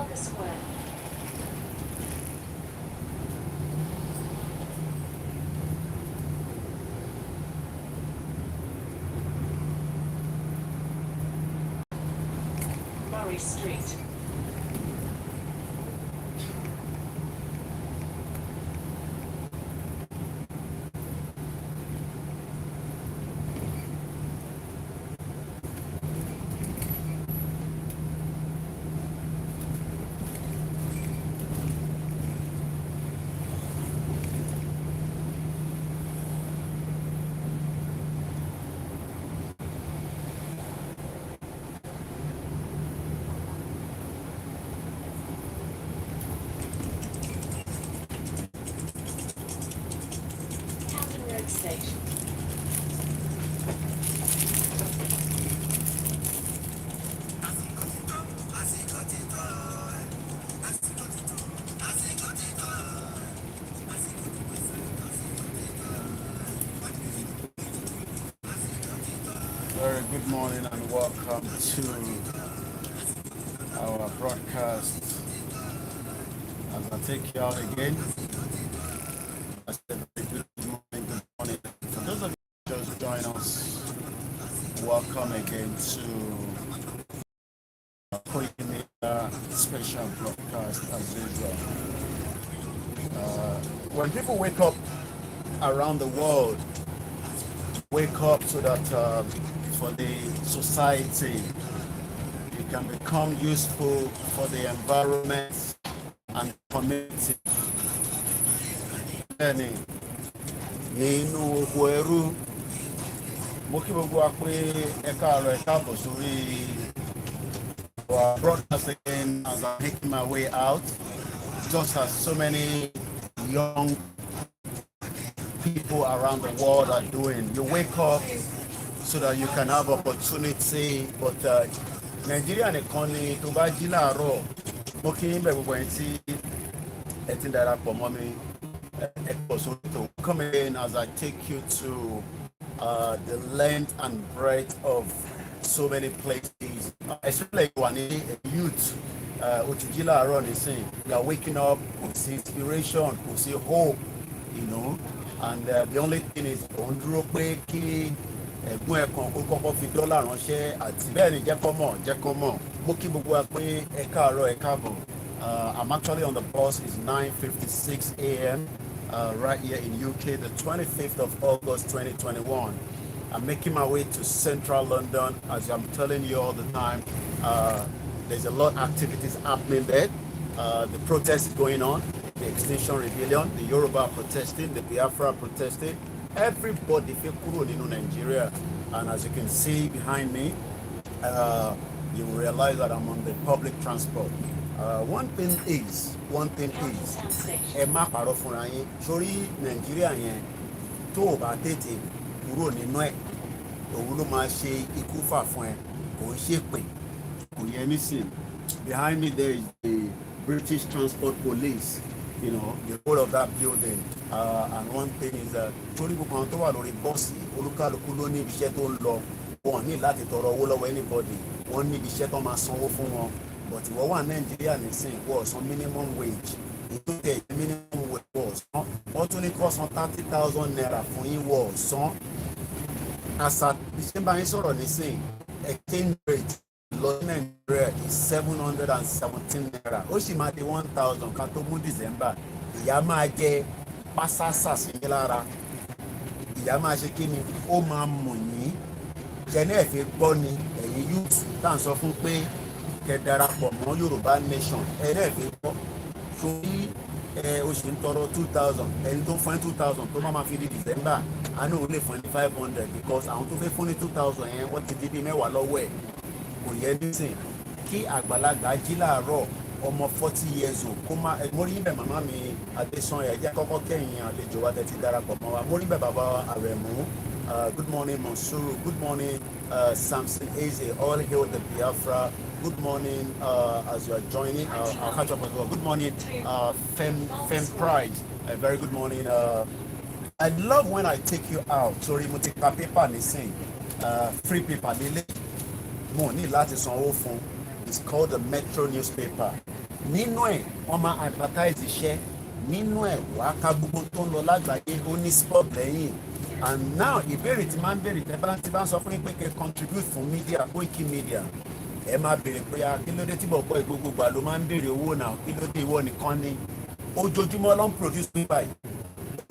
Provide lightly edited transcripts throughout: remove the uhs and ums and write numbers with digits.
Trafalgar Square. Murray Street. Camden Road Station. Very good morning and welcome to our broadcast. As I take you out again, I said very good morning. For those of you who just join us, welcome again to our special broadcast as usual. When people wake up around the world, wake up so that for the society, you can become useful for the environment and community. Nínú oko ẹrú, mo kí gbogbo wa pé ẹ káàárọ̀ ẹ káàbọ̀ sórí our broadcast again as I'm making my way out. Just as so many young people around the world are doing. You wake up so that you can have opportunity, but Nigerian economy tó bá jí láàárọ̀, mo kí yín bẹ̀ gbogbo ẹ̀yin tí ẹ ti darapọ̀ mọ́ mi. Come in as I take you to the length and breadth of so many places, especially when a youth, you are waking up with inspiration, with hope, you know, and the only thing is don't dúró pé kí ẹ̀gbọ́n ẹ̀kan kó kọ́kọ́ fi dọ́là ránṣẹ́ àti bẹ́ẹ̀ ni jẹ́ kó mọ̀ mo kí gbogbo wa pé ẹ káàárọ̀ ẹ káàbọ̀. I'm actually on the bus. It's 9:56 a.m. Right here in UK, the 25th of August 2021. I'm making my way to central London. As I'm telling you all the time, there's a lot of activities happening there. The protest is going on, the Extinction Rebellion, the Yoruba are protesting, the Biafra are protesting. Everybody feel cool in Nigeria. And as you can see behind me, you will realize that I'm on the public transport. One thing is, ẹ má parọ́ fúnra yín, sórí Nàìjíríà yẹn tó o bá tètè kúrò nínú ẹ̀, òun ló máa ṣe ikú fà fún ẹ, kò ń ṣèpè, kò yẹ nísìn. Behind me there is the British Transport Police, you know, the whole of that building. And one thing is that torí gbogbo àwọn tó wà lórí bọ́ọ̀sì, olúkálùkù ló ní ibi iṣẹ́ tó ń lọ, wọn ní láti tọrọ owó lọ́wọ́ anybody, wọ́n ní ibi iṣẹ́ tó máa sanwó fún wọn. But ìwọ wà Nàìjíríà nìsín wọ̀ san minimum wage, ìtútẹ̀ minimum wage wọ̀ san, wọ́n tún ní kọ́ san 30,000 naira fún yín wọ̀ san. Àṣà ìṣẹ́ bá yín sọ̀rọ̀ nìsín, exchange rate lọ ní Nàìjíríà is 717 naira, ó sì máa di 1,000 ká tó mú December. Ìyá máa jẹ pásásà sí yín lára, ìyá máa ṣe kí ni, ó máa mọ̀ yín. Jẹ́ni ẹ̀fẹ̀ gbọ́ ni ẹ̀yin youth tá à ń sọ fún pé kẹ darapọ̀ mọ́ Yorùbá nation, ẹ̀fẹ̀ gbọ́. Sórí o ṣì ń tọrọ 2,000, ẹni tó fún ẹ 2,000 tó máa fi di December, àánú ò lè fún ẹ ní 500 because àwọn tó fẹ́ fún ní 2,000 yẹn wọ́n ti di bí mẹ́wàá lọ́wọ́ ẹ̀. Kò yẹ nísìn kí àgbàlagbà jí láàárọ̀ ọmọ 40 years old kó má mórí ibẹ̀ màmá mi Adésanya jẹ́ kọ́kọ́ kẹ́yìn àlejò wa tẹ́tí darapọ̀ mọ́ wa, mórí ibẹ̀ bàbá Àrẹ̀mú. Good morning Monsuru, good morning Samson Eze, all hail the Biafra. Good morning as you are joining, I'll catch up as well. Good morning Fem Pride, very good morning. I love when I take you out. Sorry, mo ti ka paper nisin, free paper lele. Mo ní láti sanwó fún. It's called the Metro newspaper. nínú ẹ̀ wọ́n máa advertise iṣẹ́, nínú ẹ̀ wàá ka gbogbo tó ń lọ lágbàáyé, ó ní sport lẹ́yìn. And now ìbéèrè tí máa ń béèrè tí bá ń sọ fún yín pé kẹ́ contribute fún media, Koiki Media, ẹ máa béèrè pé kí ló dé tí bọ̀bọ̀ gbogbo gbà ló máa ń béèrè owó náà, kí ló dé ìwọ nìkan ni. Ojoojúmọ́ ló ń produce paper yìí,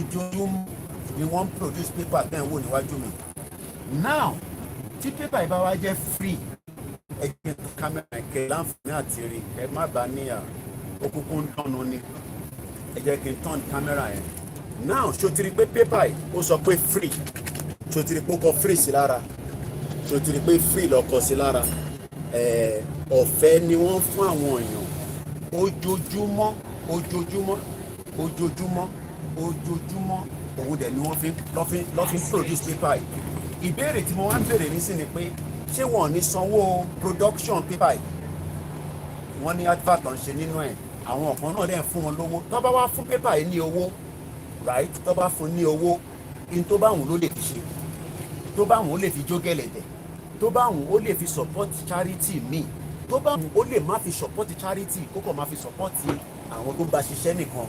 ojoojúmọ́ ni wọ́n ń produce paper tẹ́ ń wò níwájú mi. Now tí paper yìí bá wá jẹ́ free, ẹ jẹ́ kámẹ́rà kẹ́ láǹfààní àti rí, ẹ má bàa níyà òkùnkùn dánú ni, ẹ jẹ́ kí n tán kámẹ́rà yẹn. Now ṣó ti rí pé paper yìí ó sọ pé free, ṣó ti rí pé ó kọ free sí lára, ṣó ti rí pé free ló kọ sí lára. Ọ̀fẹ́ ni wọ́n fún àwọn èèyàn ojoojúmọ́ òun dẹ̀ ni wọ́n fi produce paper yìí. Ìbéèrè tí mo wá ń béèrè ní sí ni pé ṣé wọ́n ní sanwó production paper yìí? Wọ́n ní advert ń ṣe nínú ẹ̀, àwọn kan náà dẹ̀ fún wọn lówó. Tó bá wá fún paper yìí ní owó, right, tó bá fún ní owó, in tó bá wùn ló lè fi ṣe, tó bá wùn ó lè fi jó gẹ̀lẹ̀dẹ̀, tó bá wùn ó lè fi support charity míì, tó bá wùn ó lè má fi support charity, kókò má fi support àwọn tó bá ṣiṣẹ́ nìkan.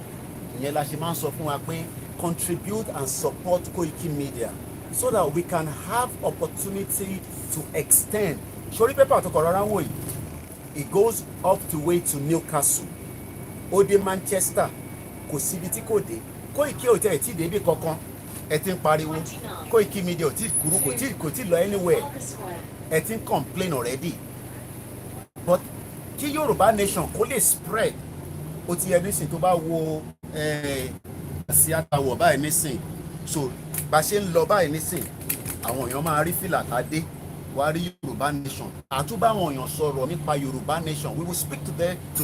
Ìyẹn la ṣe máa ń sọ fún wa pé contribute and support Koiki Media so that we can have opportunity to extend. Sori paper tó kọ̀ rárá wò yìí, it goes up the way to Newcastle, ó dé Manchester, kò síbi tí kò dé. Koiki ò tẹ̀ tí débi kankan, ẹ ti ń pariwo Koiki Media ò tí kúrú, kò tí lọ anywhere, ẹ ti ń complain already. But kí Yorùbá nation kó lè spread, ó ti yẹ nísìn tó bá wo sí àtàwọ̀ báyìí nísìn, so bá ṣe ń lọ báyìí nísìn, àwọn èèyàn máa rí fìlà tàdé, wá rí Yorùbá nation, àtúbà àwọn èèyàn sọ̀rọ̀ nípa Yorùbá nation. We will speak to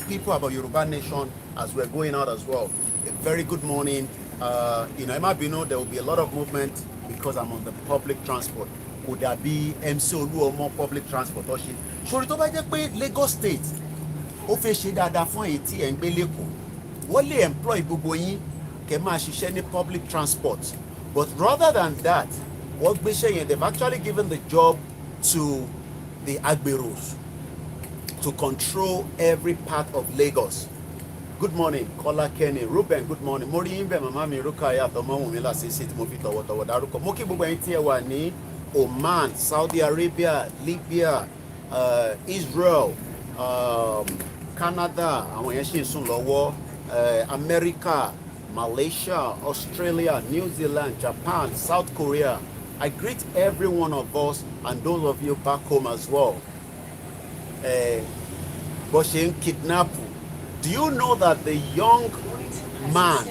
people about Yorùbá nation as we're going out as well. A very good morning. Ẹ má bínú, there will be a lot of movement because I'm on the public transport. Kò dàbí MC Olúọmọ public transport ọ̀ṣẹ́. Sori tó bá jẹ́ pé Lagos State ó fẹ́ ṣe dáadáa fún èyí tí ẹ̀ ń gbé lẹ́kọ̀ọ́, wọ́n lè employ gbogbo yín kẹ́ máa ṣiṣẹ́ ní public transport. But rather than that, wọ́n gbéṣẹ́ yẹn, they've actually given the job to the agberos to control every part of Lagos. Good morning, Kola Kenny, Ruben, good morning. Mo rí yín bẹ̀ màmá mi Rukaya Tọmọ́wùnmí lásìsì tí mo fi tọ̀wọ̀tọ̀wọ̀ dárúkọ. Mo kí gbogbo ẹ̀yin tí ẹ wà ní Oman, Saudi Arabia, Libya, Israel, Canada, àwọn yẹn ṣì ń sùn lọ́wọ́, America, Malaysia, Australia, New Zealand, Japan, South Korea. I greet every one of us and those of you back home as well. Bó ṣe ń kidnap. Do you know that the young man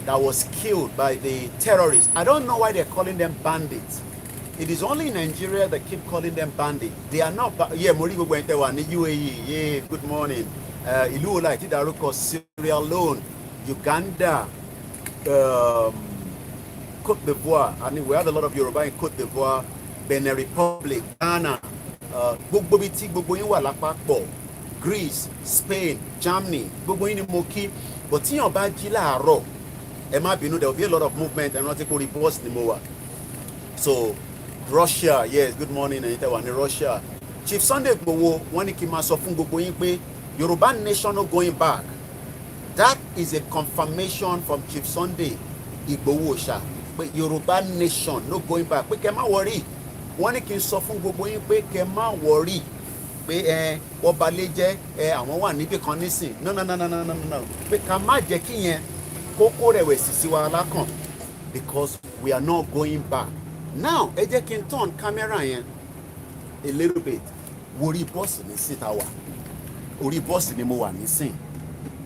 that was killed by the terrorists, I don't know why they're calling them bandits. It is only in Nigeria they keep calling them bandits. They are not. Yeah, Morigo Gwentewa, UAE. Yeah, good morning. Ìlú Ola ti dárúkọ Sierra Leone, Uganda, Côte d'Ivoire. I mean, we have a lot of Yoruba in Côte d'Ivoire, Benin Republic, Ghana. Gbogbo bí tí gbogbo yín wà lápapọ̀. Greece, Spain, Germany, gbogbo yín ni mo kí. But tíyàn bá jí láàárọ̀, ẹ má bínú, there will be a lot of movement and not equal reports ni mo wà. So Russia, yes, good morning, ẹ̀yin tẹ́ wà ní Russia. Chief Sunday Igboho, wọ́n ní kí n máa sọ fún gbogbo yín pé Yoruba nation no going back. That is a confirmation from Chief Sunday Igboho ṣá pé Yoruba nation no going back. Pé kẹ́ má worry. Wọ́n ní kí n sọ fún gbogbo yín pé kẹ́ má worry. Pé wọ́n balẹ̀ jẹ́ àwọn wà níbì kan nísìn. No. Pé ká má jẹ́ kí yẹn kókó rẹ̀wẹ̀sì sí wa lákàn, because we are not going back. Now ẹ jẹ́ kí n turn camera yẹn a little bit. Orí bọ́ọ̀sì ní síta wà, orí bọ́ọ̀sì ni mo wà nísìn.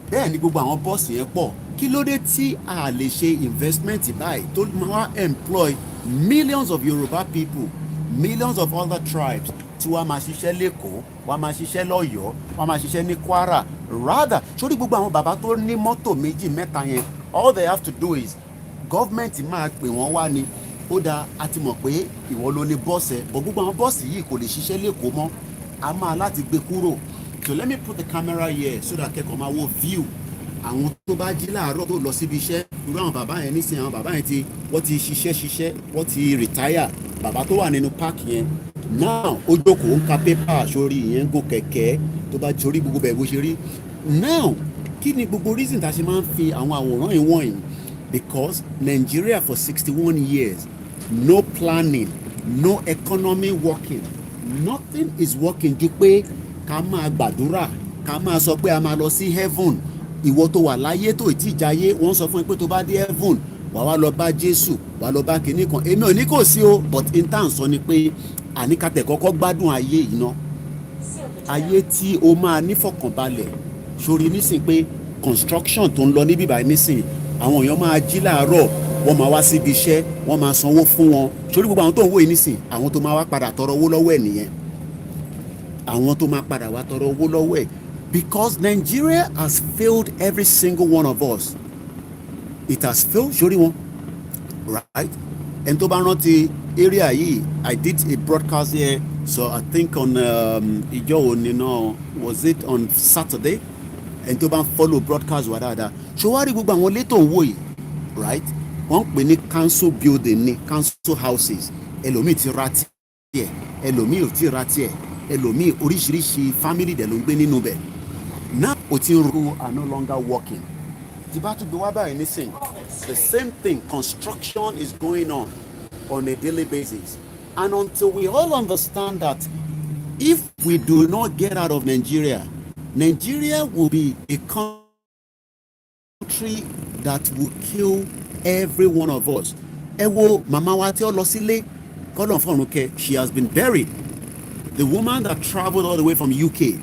Bẹ́ẹ̀ ni gbogbo àwọn bọ́ọ̀sì yẹn pọ̀. Kí ló dé tí a lè ṣe investment báyìí tó máa employ millions of Yoruba people, millions of other tribes tí wọ́n máa ṣiṣẹ́ lẹ́kọ̀ọ́, wọ́n máa ṣiṣẹ́ lọ́yọ̀ọ́, wọ́n máa ṣiṣẹ́ ní Kwara. Rather, sórí gbogbo àwọn bàbá tó ní mọ́tò méjì mẹ́ta yẹn, all they have to do is government máa pè wọ́n wá ni. Ó dáa, a ti mọ̀ pé ìwọ ló ní bọ́ọ̀sì ẹ̀, but gbogbo àwọn bọ́ọ̀sì yìí kò lè ṣiṣẹ́ lẹ́kọ̀ọ́ mọ́, a máa láti gbé kúrò. So let me put the camera here so that kẹ́kọ̀ọ́ máa wo view àwọn tó bá jí láàárọ̀ tó lọ síbi iṣẹ́. Irú àwọn bàbá yẹn nísìnyí, àwọn bàbá yẹn wọ́n ti ṣiṣẹ́, wọ́n ti retire. Bàbá tó wà nínú park yẹn now ó jókòó ń ka pépà sórí ìyẹn ń go kẹ̀kẹ́, tó bá jorí gbogbo bẹ̀ bó ṣe rí. Now kí ni gbogbo reason tá a ṣe máa ń fi àwọn àwòrán yìí wọ̀nyí? Because Nigeria for 61 years, no planning, no economy working, nothing is working ju pé ká máa gbàdúrà, ká máa sọ pé a máa lọ sí heaven. Ìwọ tó wà láyé tó ì tí ì jayé, wọ́n sọ fún ẹ pé tó bá dé heaven wàá wá lọ bá Jésù, wàá lọ bá kinní kan. Èmi ò ní kò sí o, but in tá à ń sọ ni pé àníkàtẹ̀ kọ́kọ́ gbádùn ayé yìí ná. Ayé tí o máa nífọ̀kànbalẹ̀. Sórí nísìn pé construction tó ń lọ níbí báyìí nísìn, àwọn èèyàn máa jí láàárọ̀, wọ́n máa wá síbi iṣẹ́, wọ́n máa sanwó fún wọn. Sórí gbogbo àwọn tó ń wò yìí nísìn, àwọn tó máa wá padà tọrọ owó lọ́wọ́ ẹ̀ nìyẹn. Àwọn tó máa padà wá tọrọ owó lọ́wọ́ ẹ̀. Because Nigeria has failed every single one of us. It has failed. Sórí wọn, right? And tó bá rántí area yìí, I did a broadcast here, so I think on ìjọ òní náà, was it on Saturday? And tó bá ń follow broadcast wà dáadáa. Ṣòwárí gbogbo àwọn ilé tó ń wò yìí, right? Wọ́n ń pè ní council building ní council houses. Ẹlòmíì ti ra tiẹ̀, ẹlòmíì ò ti ra tiẹ̀, ẹlòmíì oríṣiríṣi family dẹ̀ ló ń gbé nínú bẹ̀. Now o ti ń ru are no longer working. Tí bá tún gbé wá báyìí nísìn, the same thing, construction is going on a daily basis. And until we all understand that if we do not get out of Nigeria, Nigeria will be a country that will kill every one of us. Ẹ wo màmá wa tí ó lọ sílé, kọ́lọ̀ fọ́run kẹ́, she has been buried. The woman that traveled all the way from UK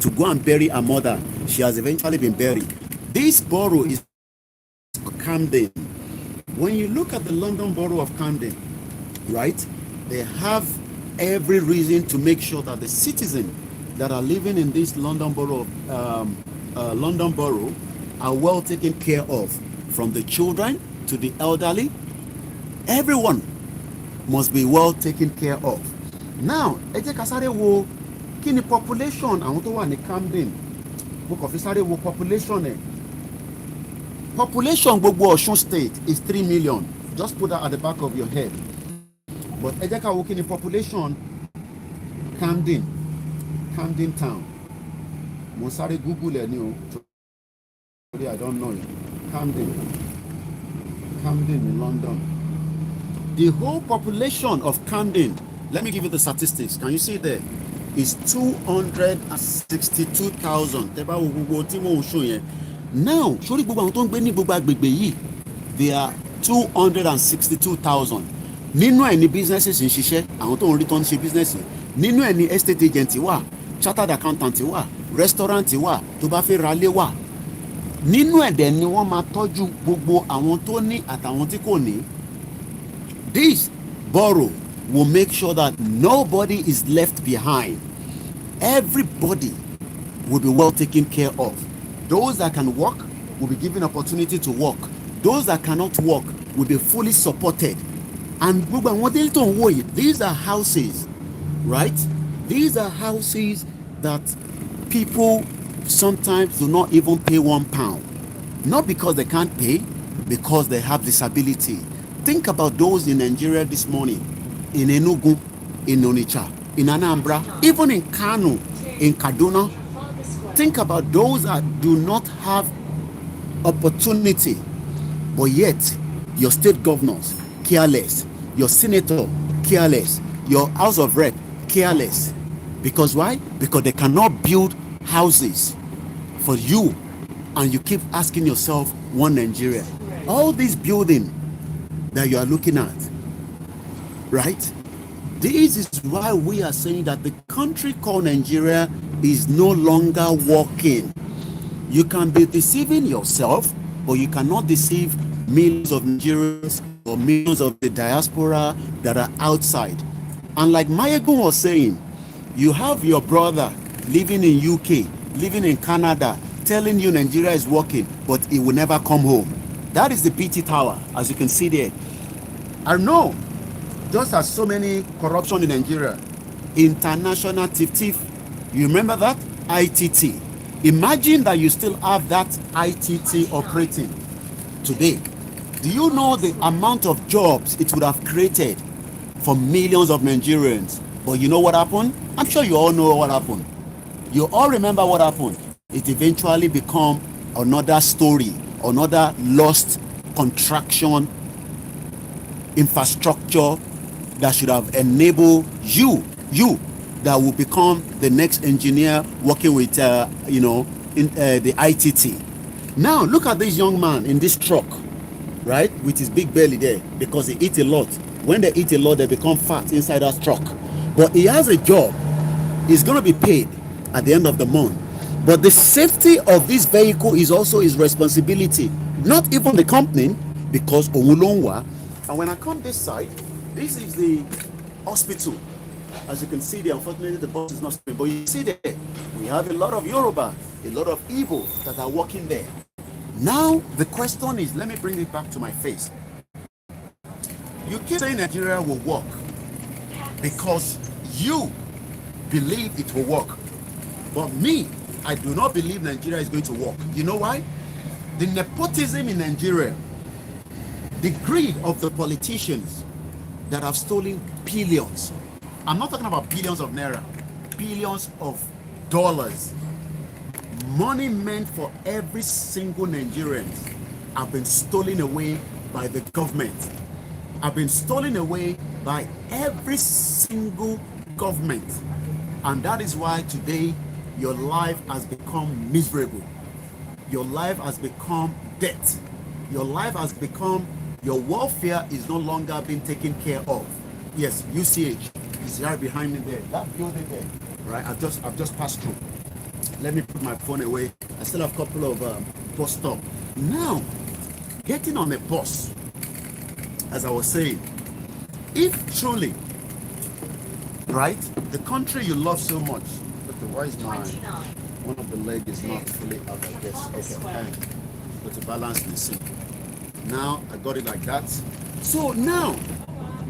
to go and bury her mother, she has eventually been buried. This borough is Camden. When you look at the London borough of Camden, right, they have every reason to make sure that the citizens that are living in this London borough are well taken care of, from the children to the elderly. Everyone must be well taken care of. Now, ẹ jẹ́ ká sáré wo kí ni population àwọn tó wà ní Camden. Mo kàn fi sáré wo population ẹ̀. Population gbogbo Ọ̀ṣun state is 3 million. Just put that at the back of your head. But ẹ jẹ́ ká wo kí ni population Camden town. Mo sáré Google ẹ̀ ní o. Sorry, I don't know it. Camden in London. The whole population of Camden, let me give you the statistics. Can you see there? Is 262,000. Tẹ́ bá wo gbogbo tí mo ń show yẹn. Now, sórí gbogbo àwọn tó ń gbé ní gbogbo agbègbè yìí, they are 262,000. Nínú ẹ̀ ní businesses ń ṣiṣẹ́, àwọn tó ń rí tó ń ṣe business. Nínú ẹ̀ ní estate agent wà, chartered accountant wà, restaurant wà, tó bá fẹ́ ra ilé wà. Nínú ẹ̀ dẹ̀ ni wọ́n máa tọ́jú gbogbo àwọn tó ní àtàwọn tí kò ní. This borough will make sure that nobody is left behind. Everybody will be well taken care of. Those that can work will be given opportunity to work. Those that cannot work will be fully supported. And these are houses, right? These are houses that people sometimes do not even pay £1. Not because they can't pay, because they have disability. Think about those in Nigeria this morning, in Enugu, in Onitsha, in Anambra, even in Kano, in Kaduna. Think about those that do not have opportunity, but yet your state governors careless, your senator careless, your house of rep careless. Because why? Because they cannot build houses for you, and you keep asking yourself, one Nigeria. All these buildings that you are looking at, right? This is why we are saying that the country called Nigeria is no longer working. You can be deceiving yourself, but you cannot deceive millions of Nigerians or millions of the diaspora that are outside. And like Mayegun was saying, you have your brother living in UK, living in Canada, telling you Nigeria is working, but he will never come home. That is the BT Tower, as you can see there. I know, just as so many corruption in Nigeria, international thief. You remember that? ITT. Imagine that you still have that ITT operating today. Do you know the amount of jobs it would have created for millions of Nigerians? But you know what happened? I'm sure you all know what happened. You all remember what happened. It eventually became another story, another lost contraction infrastructure that should have enabled you that will become the next engineer working with the ITT. Now look at this young man in this truck, right, with his big belly there, because he eat a lot. When they eat a lot, they become fat inside that truck. But he has a job. He's going to be paid at the end of the month. But the safety of this vehicle is also his responsibility, not even the company, because Omulongwa. And when I come this side, this is the hospital. As you can see there, unfortunately the bus is not spinning, but you see there, we have a lot of Yoruba, a lot of Igbo that are working there. Now the question is, let me bring it back to my face. You keep saying Nigeria will work because you believe it will work. But me, I do not believe Nigeria is going to work. You know why? The nepotism in Nigeria, the greed of the politicians that have stolen billions. I'm not talking about billions of naira, billions of dollars. Money meant for every single Nigerian have been stolen away by the government. Have been stolen away by every single government. And that is why today your life has become miserable. Your life has become debt. Your life has become, your welfare is no longer being taken care of. Yes, UCH is right behind me there. That building there, right? I've just passed through. Let me put my phone away. I still have a couple of bus stops. Now, getting on a bus, as I was saying, if truly, right, the country you love so much. Okay, why is my one of the leg is not fully out? I guess. Okay, but to balance the seat. Now I got it like that. So now,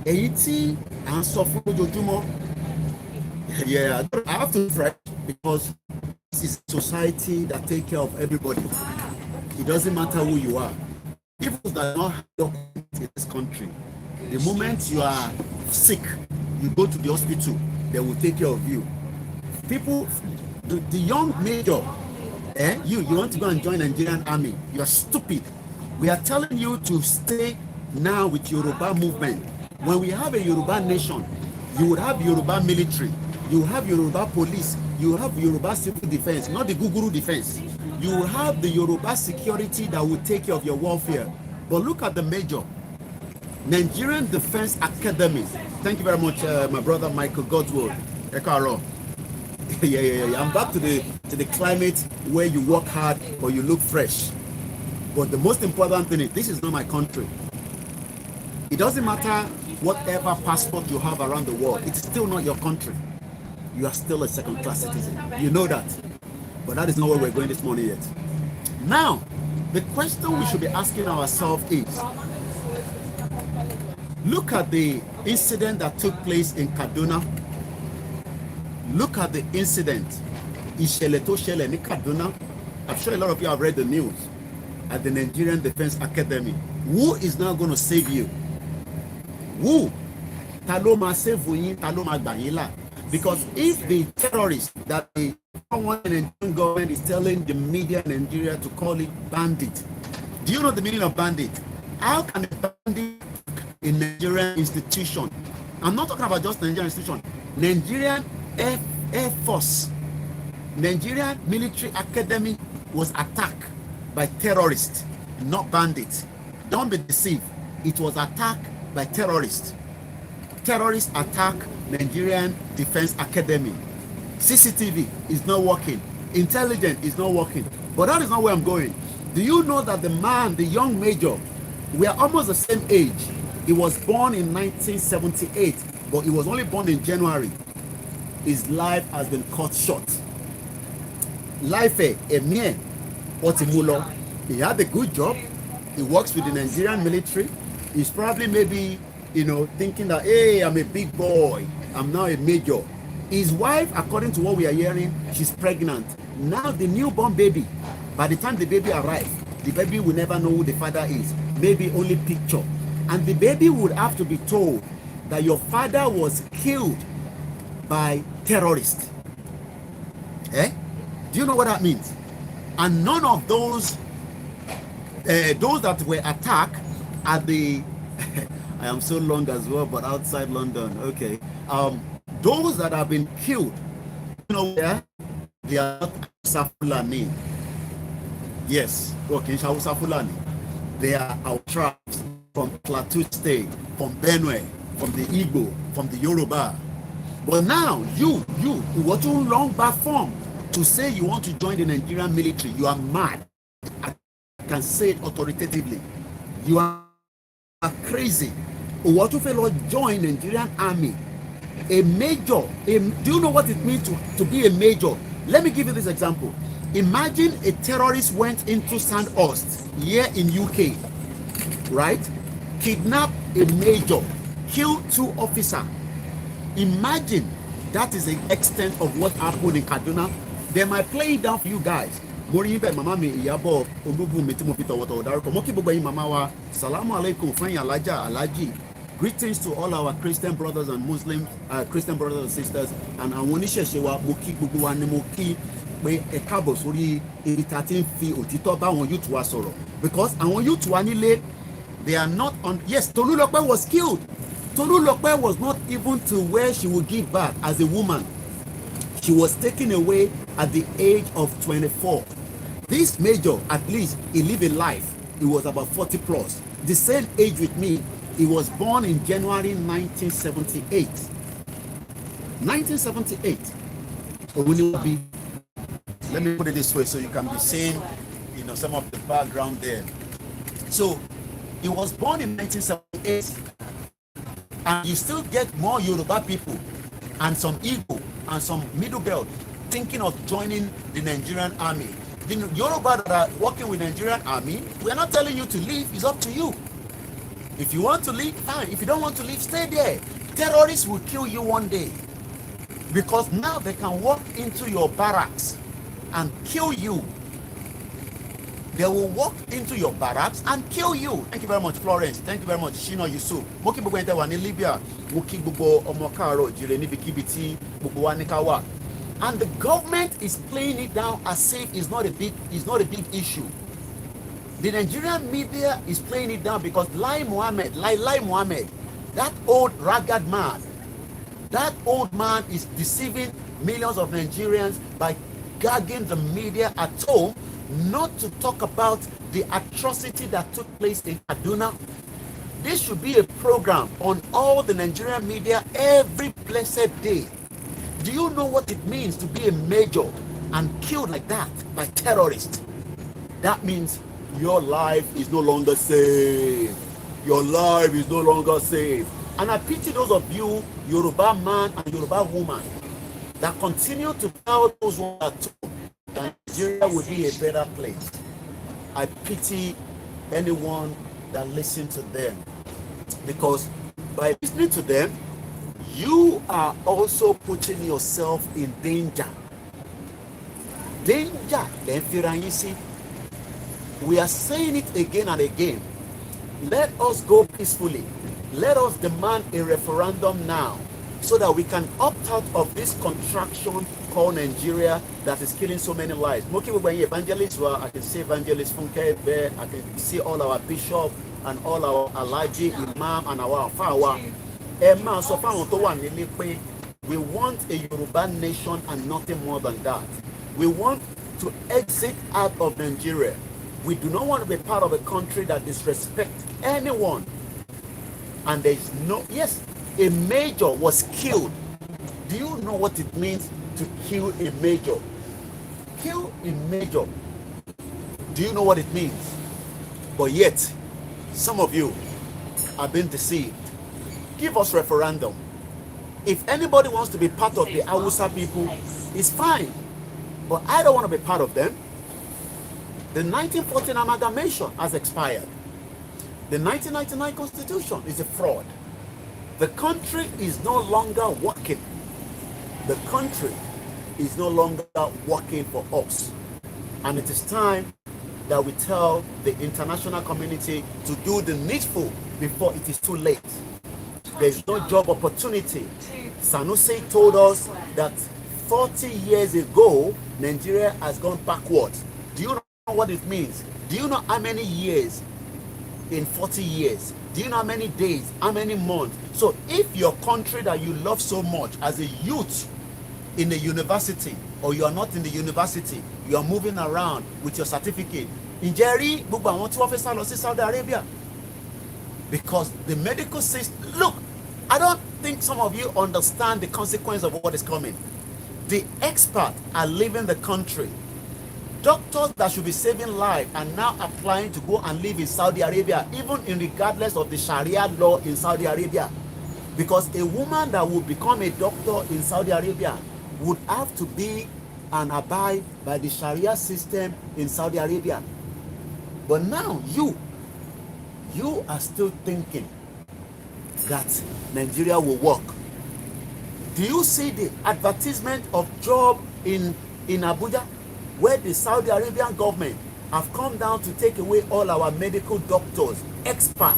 AT and Sofujojumo. Yeah, I have to try because this is society that take care of everybody. It doesn't matter who you are. People that not have documents in this country, the moment you are sick, you go to the hospital, they will take care of you. People, the young major, you want to go and join Nigerian army, you are stupid. We are telling you to stay now with Yoruba movement. When we have a Yoruba nation, you would have Yoruba military, you have Yoruba police, you have Yoruba civil defense, not the Guguru defense. You will have the Yoruba security that will take care of your welfare. But look at the major. Nigerian Defense Academy. Thank you very much, my brother Michael Godswood. Yeah. I'm back to the climate where you work hard but you look fresh. But the most important thing is, this is not my country. It doesn't matter whatever passport you have around the world. It's still not your country. You are still a second-class citizen. You know that. But that is not where we're going this morning yet. Now, the question we should be asking ourselves is, look at the incident that took place in Kaduna. Look at the incident in Kaduna. I'm sure a lot of you have read the news at the Nigerian Defense Academy. Who is now going to save you? Who? Taloma Taloma. Because if the terrorists that the government is telling the media in Nigeria to call it bandit, do you know the meaning of bandit? How can a bandit in Nigerian institution? I'm not talking about just Nigerian institution. Nigerian Air Force, Nigerian Military Academy was attacked by terrorists, not bandits. Don't be deceived. It was attacked by terrorists. Terrorists attack Nigerian Defense Academy. CCTV is not working. Intelligence is not working. But that is not where I'm going. Do you know that the man, the young major, we are almost the same age. He was born in 1978, but he was only born in January. His life has been cut short. Life, he had a good job. He works with the Nigerian military. He's probably maybe, thinking that, hey, I'm a big boy. I'm now a major. His wife, according to what we are hearing, she's pregnant. Now the newborn baby, by the time the baby arrives, the baby will never know who the father is. Maybe only picture. And the baby would have to be told that your father was killed by terrorists. Do you know what that means? And none of those that were attacked at the I am so long as well, but outside London. Okay. Those that have been killed, you know where? They are not Hausa Fulani. Yes, okay, Hausa Fulani. They are our tribes from Plateau State, from Benue, from the Igbo, from the Yoruba. But now, you, what you long back from to say you want to join the Nigerian military, you are mad. I can say it authoritatively. You are crazy. What if you join the Nigerian army? A major, do you know what it means to be a major? Let me give you this example. Imagine a terrorist went into Sandhurst here in UK, right? Kidnap a major, kill 2 officers. Imagine that is the extent of what happened in Kaduna. They might play it down for you guys. Mama mi iyabo ogugu metimo pito wato darko moki gbogbo yin mama wa salamu alaikum fanya alaja alaji. Greetings to all our Christian brothers and Muslim Christian brothers and sisters, and àwọn oníṣẹ̀ṣe wa mo kí gbogbo wa ni mo kí pé ẹ káàbọ̀ sórí èyí tá tí ń fi òtítọ́ bá àwọn youth wa sọ̀rọ̀, because àwọn youth wa nílé they are not on. Yes, Tolulope was killed. Tolulope was not even to where she would give birth as a woman. She was taken away at the age of 24. This major, at least, he lived a life. He was about 40 plus. The same age with me. He was born in January 1978. 1978. Let me put it this way so you can be seeing, you know, some of the background there. So, he was born in 1978. And you still get more Yoruba people and some Igbo and some Middle Belt thinking of joining the Nigerian army. The Yoruba that are working with Nigerian army, we're not telling you to leave, it's up to you. If you want to leave, fine. If you don't want to leave, stay there. Terrorists will kill you one day. Because now they can walk into your barracks and kill you. They will walk into your barracks and kill you. Thank you very much, Florence. Thank you very much, Shino Yusuf. Moki gbogbo ente wa ní Libya. Moki gbogbo ọmọ káàárọ̀ oòjíire níbikíbi tí gbogbo wa ní ká wà. And the government is playing it down as if it's not a big issue. The Nigerian media is playing it down because Lai Mohammed, that old ragged man, is deceiving millions of Nigerians by gagging the media at home not to talk about the atrocity that took place in Kaduna. This should be a program on all the Nigerian media every blessed day. Do you know what it means to be a major and killed like that by terrorists? That means your life is no longer safe. Your life is no longer safe. And I pity those of you, Yoruba man and Yoruba woman, that continue to tell those who are told that Nigeria would be a better place. I pity anyone that listens to them, because by listening to them, you are also putting yourself in danger. Danger, then Firanyisi. We are saying it again and again. Let us go peacefully. Let us demand a referendum now so that we can opt out of this contraction called Nigeria that is killing so many lives. Moki Bugbayi evangelists, well, I can see evangelist Funke there, I can see all our bishop and all our Alaji, Imam and our Afawa. Emma, so we want a Yoruba nation and nothing more than that. We want to exit out of Nigeria. We do not want to be part of a country that disrespects anyone. And there is no, yes, a major was killed. Do you know what it means to kill a major? Kill a major. Do you know what it means? But yet, some of you have been deceived. Give us referendum. If anybody wants to be part of the Hausa people, it's fine. But I don't want to be part of them. The 1914 amalgamation has expired. The 1999 constitution is a fraud. The country is no longer working. The country is no longer working for us. And it is time that we tell the international community to do the needful before it is too late. There is no job opportunity. Sanusi told us that 40 years ago, Nigeria has gone backwards. Do you know what it means? Do you know how many years in 40 years? Do you know how many days, how many months? So if your country that you love so much as a youth in the university, or you are not in the university, you are moving around with your certificate, Njeri, gbogbo àwọn tí wọ́n fẹ́ sá lọ sí Saudi Arabia, because the medical system, look, I don't think some of you understand the consequence of what is coming. The experts are leaving the country. Doctors that should be saving life are now applying to go and live in Saudi Arabia, even in regardless of the Sharia law in Saudi Arabia. Because a woman that would become a doctor in Saudi Arabia would have to be and abide by the Sharia system in Saudi Arabia. But now you are still thinking that Nigeria will work. Do you see the advertisement of job in Abuja, where the Saudi Arabian government have come down to take away all our medical doctors, experts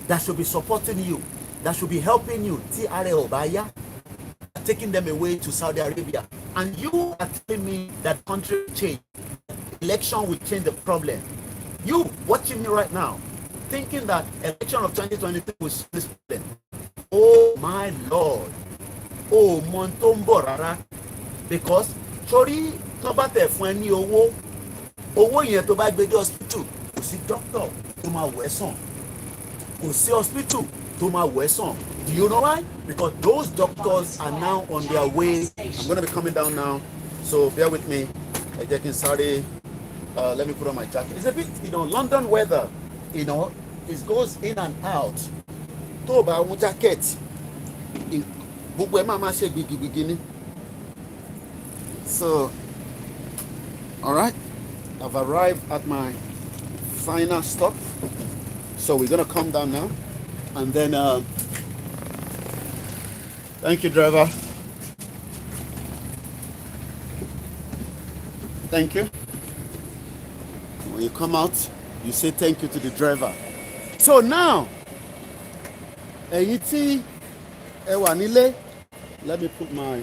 that should be supporting you, that should be helping you, taking them away to Saudi Arabia. And you are telling me that country will change, election will change the problem. You watching me right now, thinking that election of 2023 will solve this problem. Oh my Lord. Oh, Montombo rara. Because sorry, tó bá tẹ̀ fún ẹ ní owó yẹn tó bá gbé dé hospital, kò sí doctor tó máa wò ẹ́ sàn. Kò sí hospital tó máa wò ẹ́ sàn. Do you know why? Because those doctors are now on their way. I'm going to be coming down now, so bear with me. Sorry, let me put on my jacket. It's a bit, London weather, it goes in and out. Tó bá wọ jacket, gbogbo ẹ máa ṣe gbigigini. So, all right, I've arrived at my final stop. So we're going to come down now, and then thank you, driver. Thank you. When you come out, you say thank you to the driver. So now, let me put my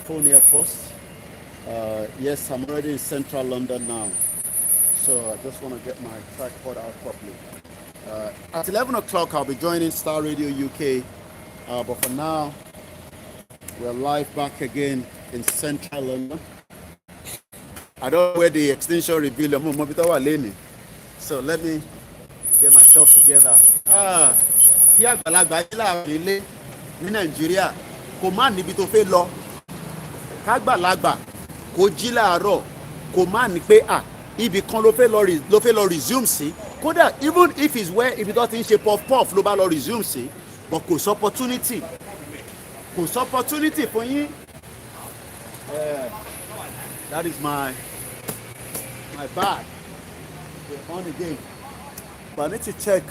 phone here first. Yes, I'm already in central London now. So I just want to get my tripod out properly. At 11 o'clock, I'll be joining Star Radio UK. But for now, we're live back again in central London. I don't know where the Extinction Rebellion. So let me get myself together. Kí àgbàlagbà jí láàrin ilé ní Nàìjíríà kò má níbi tó fẹ́ lọ. Kágbàlagbà kò jí láàárọ̀ kò má ní pé ibì kan ló fẹ́ lọ resume sí. Kódà even if it's where ibi tó ti ń ṣe puff puff ló bá lọ resume sí. But kò sí opportunity. Kò sí opportunity fún yín. That is my bag. We're on again. But I need to check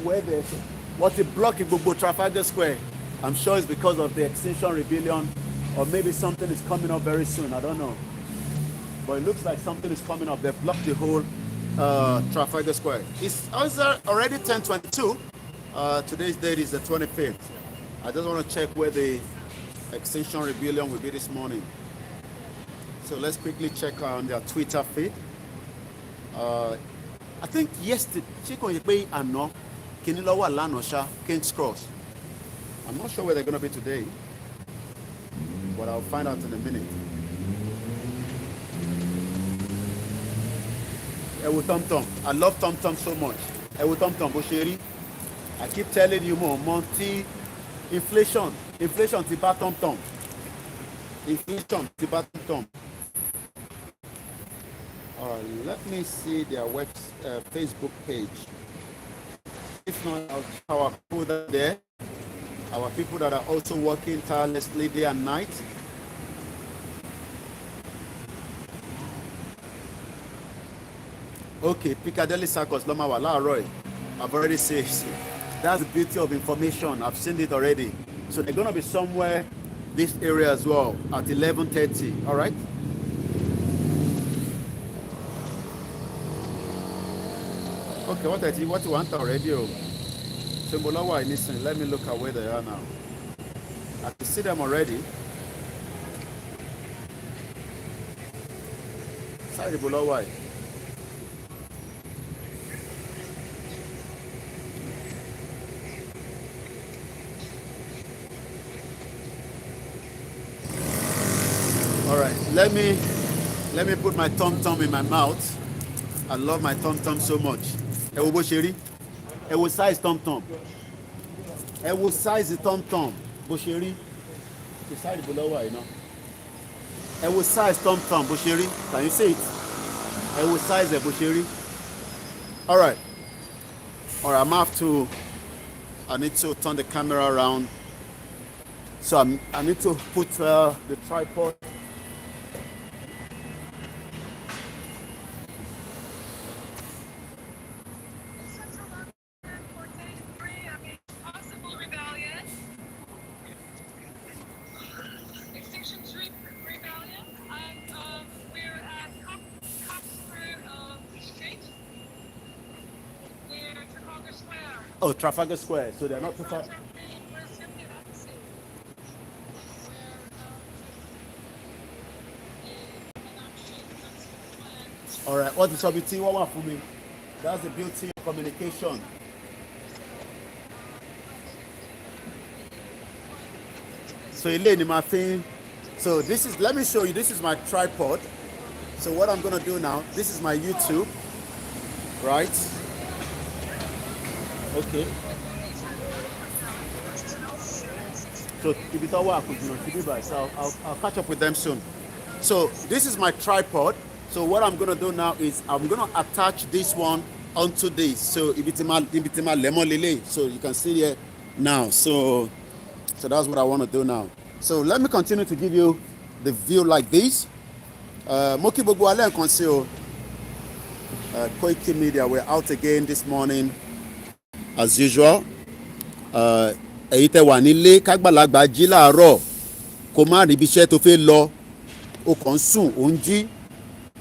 where what is blocking Gbogbo Trafalgar Square. I'm sure it's because of the Extinction Rebellion, or maybe something is coming up very soon. I don't know. But it looks like something is coming up. They've blocked the whole Trafalgar Square. It's already 10:22. Today's date is the 25th. I just want to check where the Extinction Rebellion will be this morning. So let's quickly check on their Twitter feed. I think yesterday, King's Cross. I'm not sure where they're going to be today, but I'll find out in a minute. Ewu Tom Tom. I love Tom Tom so much. Ewu Tom Tom Bosheri. I keep telling you more. Monty, inflation ti bá Tom Tom. Inflation ti bá Tom Tom. Let me see their Facebook page. If not, our people that are there, our people that are also working tirelessly day and night. Okay, Piccadilly Circus, Loma Wala Roy. I've already said that's the beauty of information. I've seen it already. So they're gonna be somewhere this area as well at 11:30. All right. Okay, what you want already? So let me look at where they are now. I can see them already. Side ìbò lọ́wọ́ ẹ̀. All right, let me put my tom-tom in my mouth. I love my tom-tom so much. Ẹ wo bó ṣe rí. Ẹ wo size tom-tom. Ẹ wo size tom-tom bó ṣe rí. The side below why now. Ẹ wo size tom-tom bó ṣe rí. Can you see it? Ẹ wo size ẹ bó ṣe rí. All right. I need to turn the camera around. So I need to put the tripod. Extinction Rebellion, and we're at Street. We're at Trafalgar Square. Oh, Trafalgar Square. So they're not too far. All right. What is your beauty? What for me? That's the beauty of communication. So Elaine, my thing. So this is. Let me show you. This is my tripod. So what I'm gonna do now. This is my YouTube. Right. Okay. So if it's all work, so I'll catch up with them soon. So this is my tripod. So what I'm gonna do now is I'm gonna attach this one onto this. So ibitima lemon lele. So you can see here now. So that's what I want to do now. So let me continue to give you the view like this. Moki Bogo Ale Konsio. Koiki Media, we're out again this morning as usual. Èyí tẹ́ wà nílé kágbàlagbà jí láàárọ̀ kó má rí ibi iṣẹ́ tó fẹ́ lọ ó kàn ń sùn ó ń jí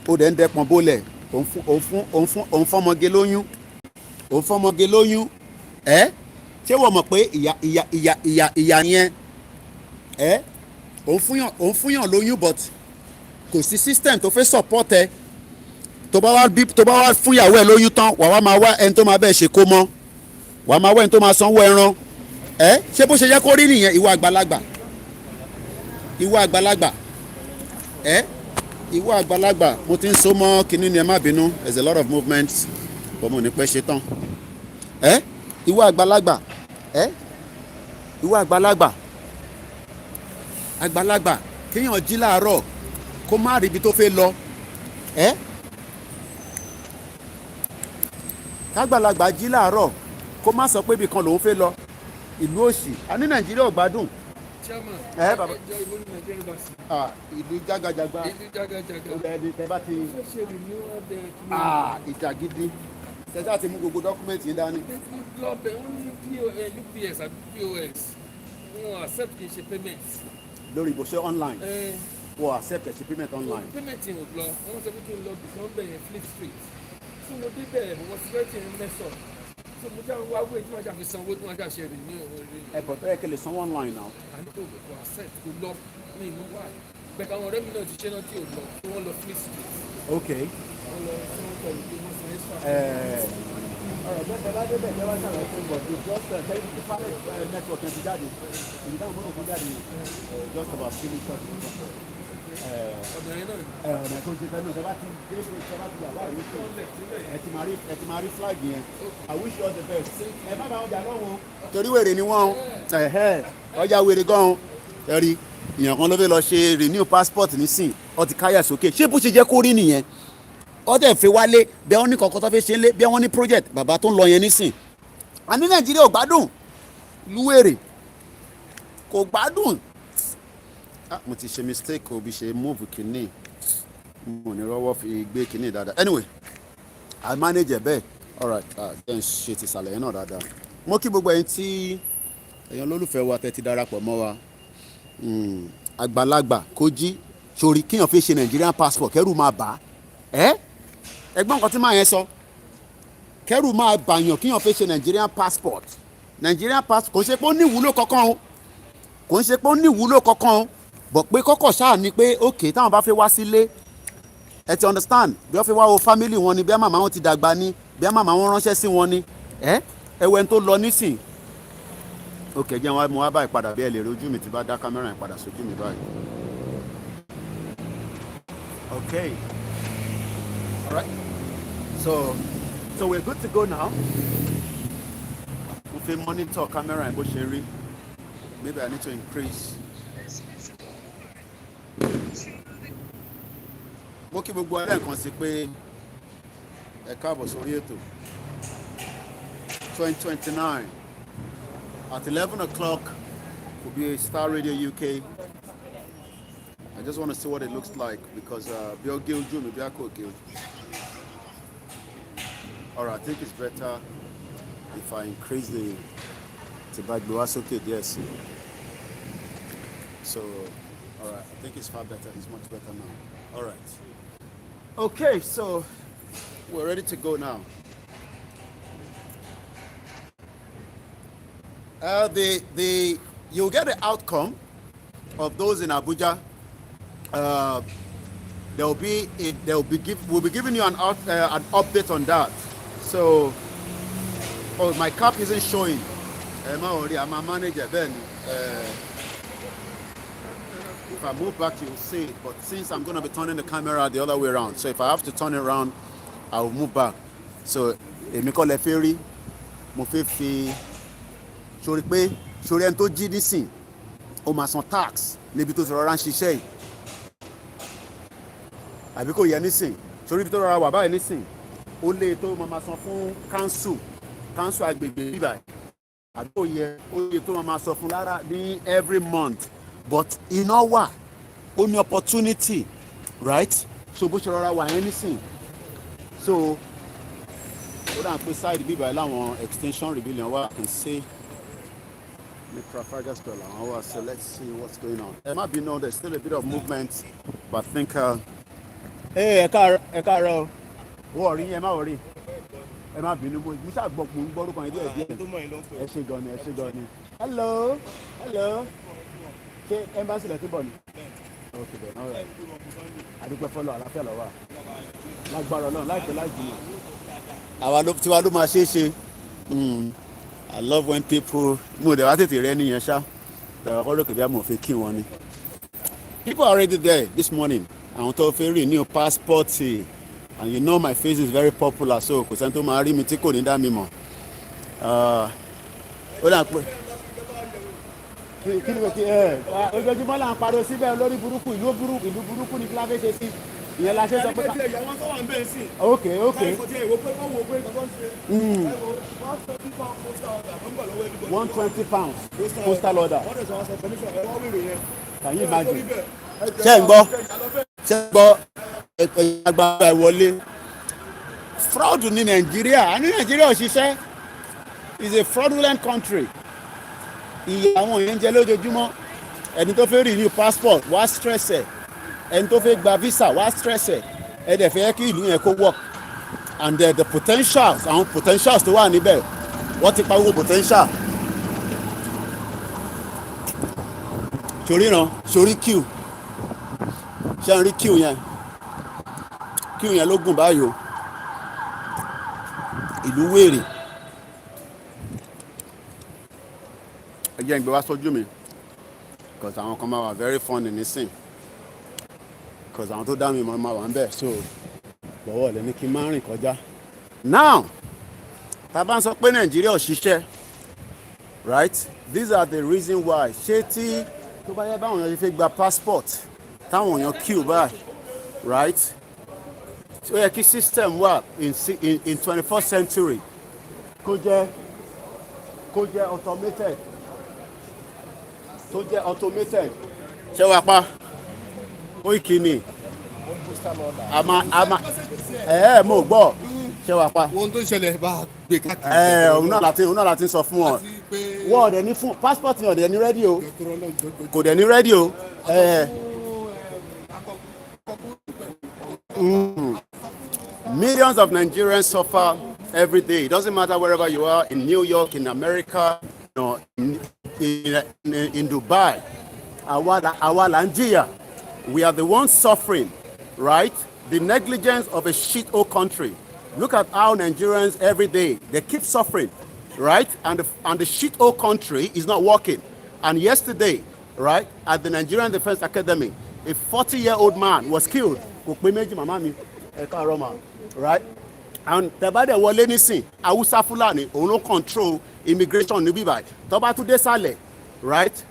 ó dẹ̀ ń dẹ́pọn bólẹ̀ òun fọ́mọge lóyún ṣé wọ́n mọ̀ pé ìyá yẹn òun fúnyàn lóyún but kò sí system tó fẹ́ support ẹ tó bá wá fúnyàwó ẹ lóyún tán wàá máa wá ẹni tó máa bẹ́ẹ̀ ṣe kó mọ́ wàá máa wá ẹni tó máa sanwó ẹran ṣé bó ṣe yẹ kó rí nìyẹn ìwà àgbàlagbà mo ti ń so mọ́ kinní ni ẹ má bínú there's a lot of movements but mo ní pẹ́ ṣe tán ìwà àgbàlagbà kéèyàn jí láàárọ̀ kó má rí ibi tó fẹ́ lọ kágbàlagbà jí láàárọ̀ kó má sọ pé ibì kan lòun fẹ́ lọ ìlú òṣì a ní Nàìjíríà ò gbádùn. Chairman, baba. Ìlú jágajàgba. Ẹni tẹ bá ti. Ìjà gidi. Tẹ́tà ti mú gbogbo dọ́kúmẹ̀ntì yín dání. Lọ́bẹ̀ wọ́n ní UPS àbí POS. Wọ́n accept kì í ṣe payment. Lórí ìbòsẹ́ online. Wọ́n accept ṣe payment online. Payment yẹn ò lọ. Wọ́n sọ pé kí n lọ bí wọ́n bẹ̀yẹn Fleet Street. Tí mo dé bẹ̀rẹ̀ mo security ń mẹ́sọ̀. So mo já wá wé tí wọ́n já fi sanwó tí wọ́n já ṣe rè ní orí. But ẹ kẹlẹ̀ sanwó online now. Àní kò accept kò lọ ní ìlú wa. Bẹ́ẹ̀ káwọn ọ̀rẹ́ mi náà ti ṣe náà tí ò lọ tí wọ́n lọ Fleet Street. Okay. Wọ́n lọ sí wọn pẹ̀lú pé wọ́n san extra. Ọ̀rọ̀ bẹ́ẹ̀ bá débẹ̀ jẹ́ wá sàrọ̀ fún bọ̀ tó just tẹ́lifí tí pilot network ẹ̀ ti jáde ìdáhùn mọ́tò tó jáde just about 3 minutes. Ọ̀nà tó ti tẹ́lẹ̀ ìjọba ti dé pé ìjọba ti yàrá yìí tó ẹ ti máa rí flag yẹn. I wish you all the best. Ẹ má bá ọjà lọ́wọ́. Torí wèrè ni wọ́n ọjà wèrè gan-an ẹ̀rí ìyàn kan ló fẹ́ lọ ṣe renew passport nísìn ó ti káyà sókè ṣé bó ṣe jẹ́ kó rí nìyẹn ó dẹ̀ fi wálé bí wọ́n ní kọ̀ọ̀kan tó fẹ́ ṣe ń lé bí wọ́n ní project bàbá tó ń lọ yẹn nísìn àní Nàìjíríà ò gbádùn lúwèrè kò gbádùn mo ti ṣe mistake o bí ṣe move kìíní mo ní rọ́wọ́ fi gbé kìíní dáadáa anyway I manage ẹ̀ bẹ́ẹ̀ alright jẹ́ n ṣe ti sàlẹ̀ yẹn náà dáadáa mo kí gbogbo ẹ̀yin tí èèyàn lólùfẹ́ wa tẹ́ ti darapọ̀ mọ́ wa àgbàlagbà kó jí sórí kíyàn fi ṣe Nigerian passport kẹ́rù máa bà á ẹgbọ́n nǹkan tí màá yẹn sọ kẹ́rù máa bàyàn kíyàn fi ṣe Nigerian passport kò ṣe pé ó ní ìwúlò kankan o bọ̀ pé kọ́kọ́ ṣáà ni pé òkè táwọn bá fẹ́ wá sílé ẹ ti understand bí wọ́n fi wá wo family wọn ni bí màmá wọn ti dàgbà ni bí màmá wọn ránṣẹ́ sí wọn ni ẹwẹ́ tó lọ nísìn. ok jẹ́ wọn mo wá báyìí padà bí ẹ lè rojú mi tí bá dá kámẹ́rà yẹn padà sójú mi báyìí. okay all right so we're good to go now. mo fi monitor camera yẹn bó ṣe rí maybe I need to increase. mo kí gbogbo ọ̀rẹ́ nǹkan sí pé ẹ káàbọ̀ sórí ètò 2029 at 11 o'clock will be Star Radio UK. I just want to see what it looks like because Bill Gilju, maybe I could Gil. Alright, I think it's better if I increase the okay, yes. So, alright, I think it's far better. It's much better now. Alright. Okay, so we're ready to go now. You'll get the outcome of those in Abuja. We'll be giving you an update on that. So, my cap isn't showing. I'm a manager. Then, if I move back, you'll see it. But since I'm going to be turning the camera the other way around, so if I have to turn it around, I will move back. So, Emiko Leferi, mo fẹ́ fi sórí pé sórí ẹni tó jí nísìn ó máa san tax níbi tó ti rọra ń ṣiṣẹ́ yìí àbí kò yẹ nísìn sórí ibi tó rọra wà báyìí nísìn ó lé tó máa san fún council agbègbè bíbà àbí kò yẹ ó lé tó máa sọ fún lára ní every month but iná wà ó ní opportunity right so bó ṣe rọra wà yẹn nísìn so ó dà pé side bíbà láwọn Extinction Rebellion wà I can say so let's see what's going on. There might be there's still a bit of movement, but I think hey, Ekaro, worry, am I worry? Am I being moved? Mr. Bokun, Borukan, hello. Okay, embassy let okay then, all right. I do follow a fellow. Like Barolon, like you. Our love to Aluma Sheshe. I love when people move the attitude raining and shout. People are already there this morning. I want to ferry new passport, and you know my face is very popular, so Kusanto Mari Mitiko in that memo. ìyẹn la ṣe sọ pé ok 120 pounds postal order can you imagine ṣé ń gbọ́ agbára ìwọlé fraud ní Nàìjíríà Nàìjíríà òṣìṣẹ́ is a fraudulent country iye àwọn èèyàn jẹ lójoojúmọ́ ẹni tó fẹ́ renew passport wá stress ẹ̀ ẹni tó fẹ́ gba visa wá stress ẹ̀ ẹ̀ dẹ̀ fẹ́ kí ìlú yẹn kó work and the potentials àwọn potentials tó wà níbẹ̀ wọ́n ti pa owó potential sórí queue ṣé ń rí queue yẹn ló gùn báyìí o ìlú wèrè ẹ jẹ́ ìgbé wá sójú mi because àwọn kan máa wà very funny nísìn because àwọn tó dá mi máa wà ń bẹ̀ so bọ̀wọ̀ lẹ́ni kí n máa rìn kọjá. Now tá a bá ń sọ pé Nàìjíríà ò ṣiṣẹ́ right these are the reason why ṣé tí tó bá yẹ báwọn èèyàn ṣe fẹ́ gba passport táwọn èèyàn queue báyìí right ó yẹ kí system wà in 21st century kó jẹ́ automated tó jẹ́ automated ṣé wàá pa ó ìkíni mo gbọ́ ṣé wàá pa. ohun tó ń ṣẹlẹ̀ bá gbé káàkiri. òun náà láti sọ fún ọ wọ́n ọ̀dẹ̀ ní fún passport ní ọ̀dẹ̀ ní rédíò kò dẹ̀ ní rédíò. Millions of Nigerians suffer every day. It doesn't matter wherever you are, in New York, in America, in Dubai. Àwa là ń jìyà. We are the ones suffering, right? the negligence of a shithole country. Look at how Nigerians every day, they keep suffering, right? And the shithole country is not working. And yesterday, right, at the Nigerian Defense Academy, a 40-year-old man was killed. Right? And Tabade wọlé nísìn, Hausa Fulani, òun ló control immigration níbí báyìí. Tó bá tún dé sálẹ̀, right?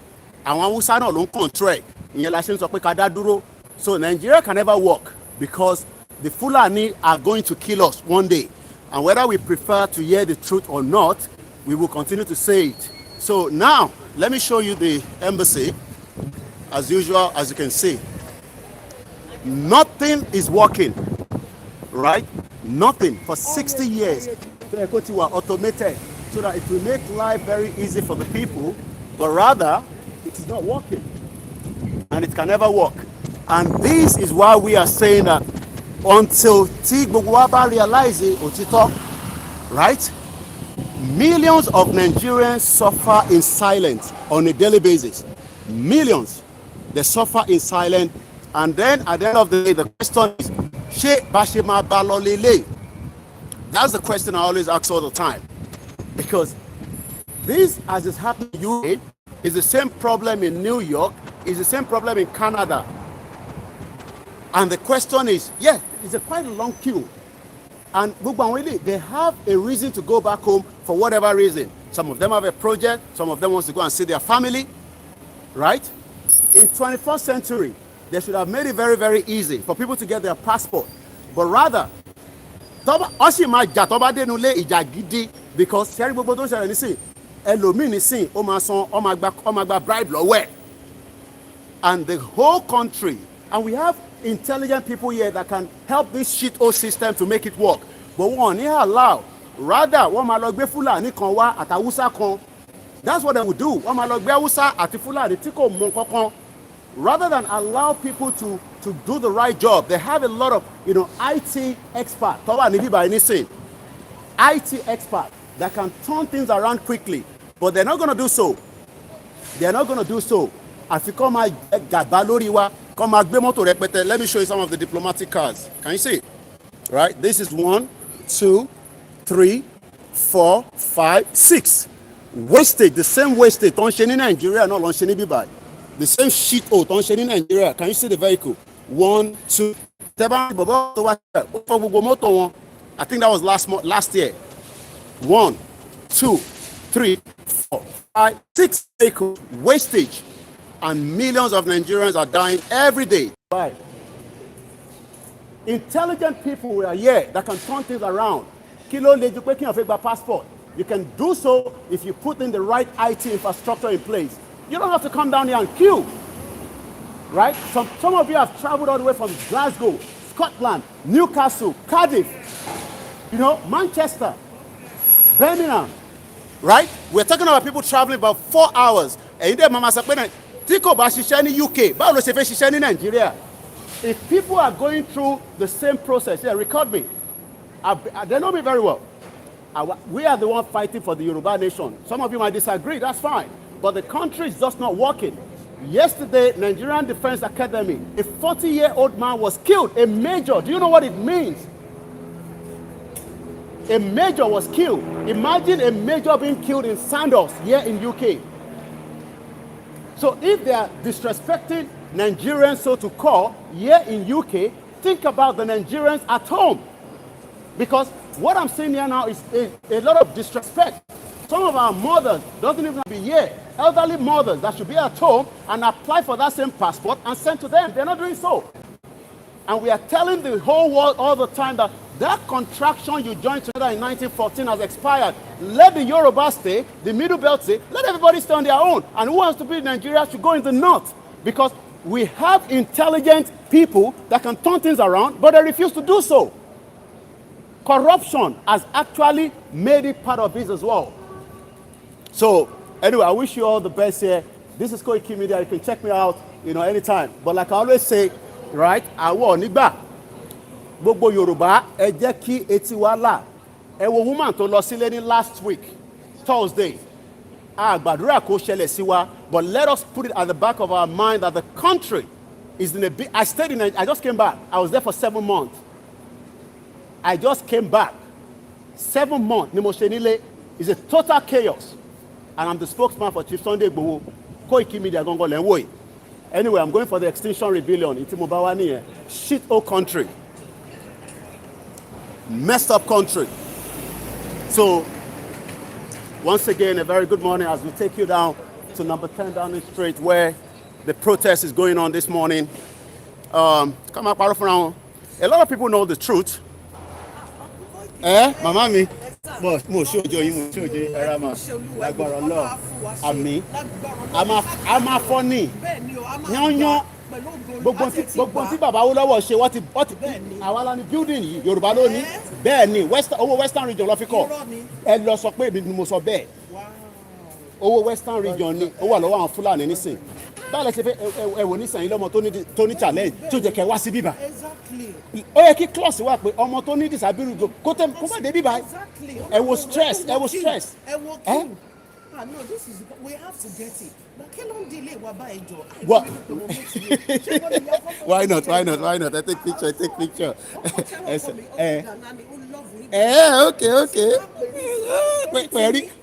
Àwọn Hausa náà ló ń control ẹ̀. Ìyẹn la ṣe ń sọ pé ká dá dúró. So Nigeria can never work because the Fulani are going to kill us one day. And whether we prefer to hear the truth or not, we will continue to say it. So now, let me show you the embassy. As usual, as you can see, nothing is working, right? Nothing for 60 years. Automated so that it will make life very easy for the people, but rather it is not working and it can never work. And this is why we are saying that until tí gbogbo wa bá realize òtítọ́, right? Millions of Nigerians suffer in silence on a daily basis. Millions. They suffer in silence. And then at the end of the day, the question is, ṣé bá ṣe máa bá lọ lélẹ̀? That's the question I always ask all the time. Because this, as is happening in UK, is the same problem in New York, is the same problem in Canada. And the question is, yeah, it's a quite a long queue. And they have a reason to go back home for whatever reason. Some of them have a project, some of them want to go and see their family, right? In 21st century, they should have made it very, very easy for people to get their passport. But rather, because bribe and the whole country, and we have intelligent people here that can help this shithole system to make it work. But we won't allow. Rather, that's what they would do. Rather than allow people to do the right job, they have a lot of IT experts. IT experts that can turn things around quickly. But they're not going to do so. They're not going to do so. Let me show you some of the diplomatic cards. Can you see? Right? This is 1, 2, 3, 4, 5, 6. Wastage, the same wastage. In Nigeria, not Bibai. The same shit in Nigeria. Can you see the vehicle? 1, 2. I think that was last year. 1, 2, 3, 4, 5, 6 vehicles. Wastage. And millions of Nigerians are dying every day. Right. Intelligent people are here that can turn things around. Passport. You can do so if you put in the right IT infrastructure in place. You don't have to come down here and queue. Right? Some of you have traveled all the way from Glasgow, Scotland, Newcastle, Cardiff, Manchester, Birmingham. Right? We're talking about people traveling about 4 hours. UK, Nigeria. If people are going through the same process, record me. They know me very well. We are the ones fighting for the Yoruba nation. Some of you might disagree, that's fine. But the country is just not working. Yesterday, Nigerian Defense Academy, a 40-year-old man was killed, a major. Do you know what it means? A major was killed. Imagine a major being killed in Sandals here in UK. So if they are disrespecting Nigerians, so to call, here in UK, think about the Nigerians at home. Because what I'm seeing here now is a lot of disrespect. Some of our mothers doesn't even be here. Elderly mothers that should be at home and apply for that same passport and send to them. They're not doing so. And we are telling the whole world all the time that contraction you joined together in 1914 has expired. Let the Yoruba stay, the Middle Belt stay, let everybody stay on their own. And who wants to be in Nigeria should go in the north. Because we have intelligent people that can turn things around, but they refuse to do so. Corruption has actually made it part of this as well. So, anyway, I wish you all the best here. This is Koiki Media. You can check me out, anytime. But like I always say, right, Gbogbo Yorùbá ẹ jẹ́ kí etí wa là. Ẹ wo woman tó lọ sílé ní last week, Thursday. Gbàdúrà kó ṣẹlẹ̀ sí wa, but let us put it at the back of our mind that the country is in a big. I stayed in. I just came back. I was there for 7 months. I just came back. 7 months. Nimoshenile is a total chaos, and I'm the spokesman for Chief Sunday Igboho. Koiki Media Gongo Lenwoy. Anyway, I'm going for the Extinction Rebellion. It's Mobawani, shit old country, messed up country. So, once again, a very good morning as we take you down to number 10 Downing Street, where the protest is going on this morning. Come up, around. A lot of people know the truth. Mama mi. But mo show you, Erama. Lagbara Allah. Ami. Ama funny. Yan. Gbogbo tí bàbá Awólọ́wọ̀ ṣe wọ́n ti àwa la ní building yìí Yorùbá ló ní bẹ́ẹ̀ ni owó Western region ló fi kọ́ ẹ lọ sọ pé èmi ni mo sọ bẹ́ẹ̀ owó Western region ni ó wà lọ́wọ́ àwọn Fúlàní nísìn báwo lẹ ṣe fẹ́ ẹ wò nísìnyí lọ́mọ tó ní challenge tó jẹ́ kẹ́ wá sí bíbá ó yẹ kí clause wà pé ọmọ tó ní disability kó má dé bíbá ẹ wo stress. No, this is we have to get it. But can on delay what? Why not? I take picture. Okay.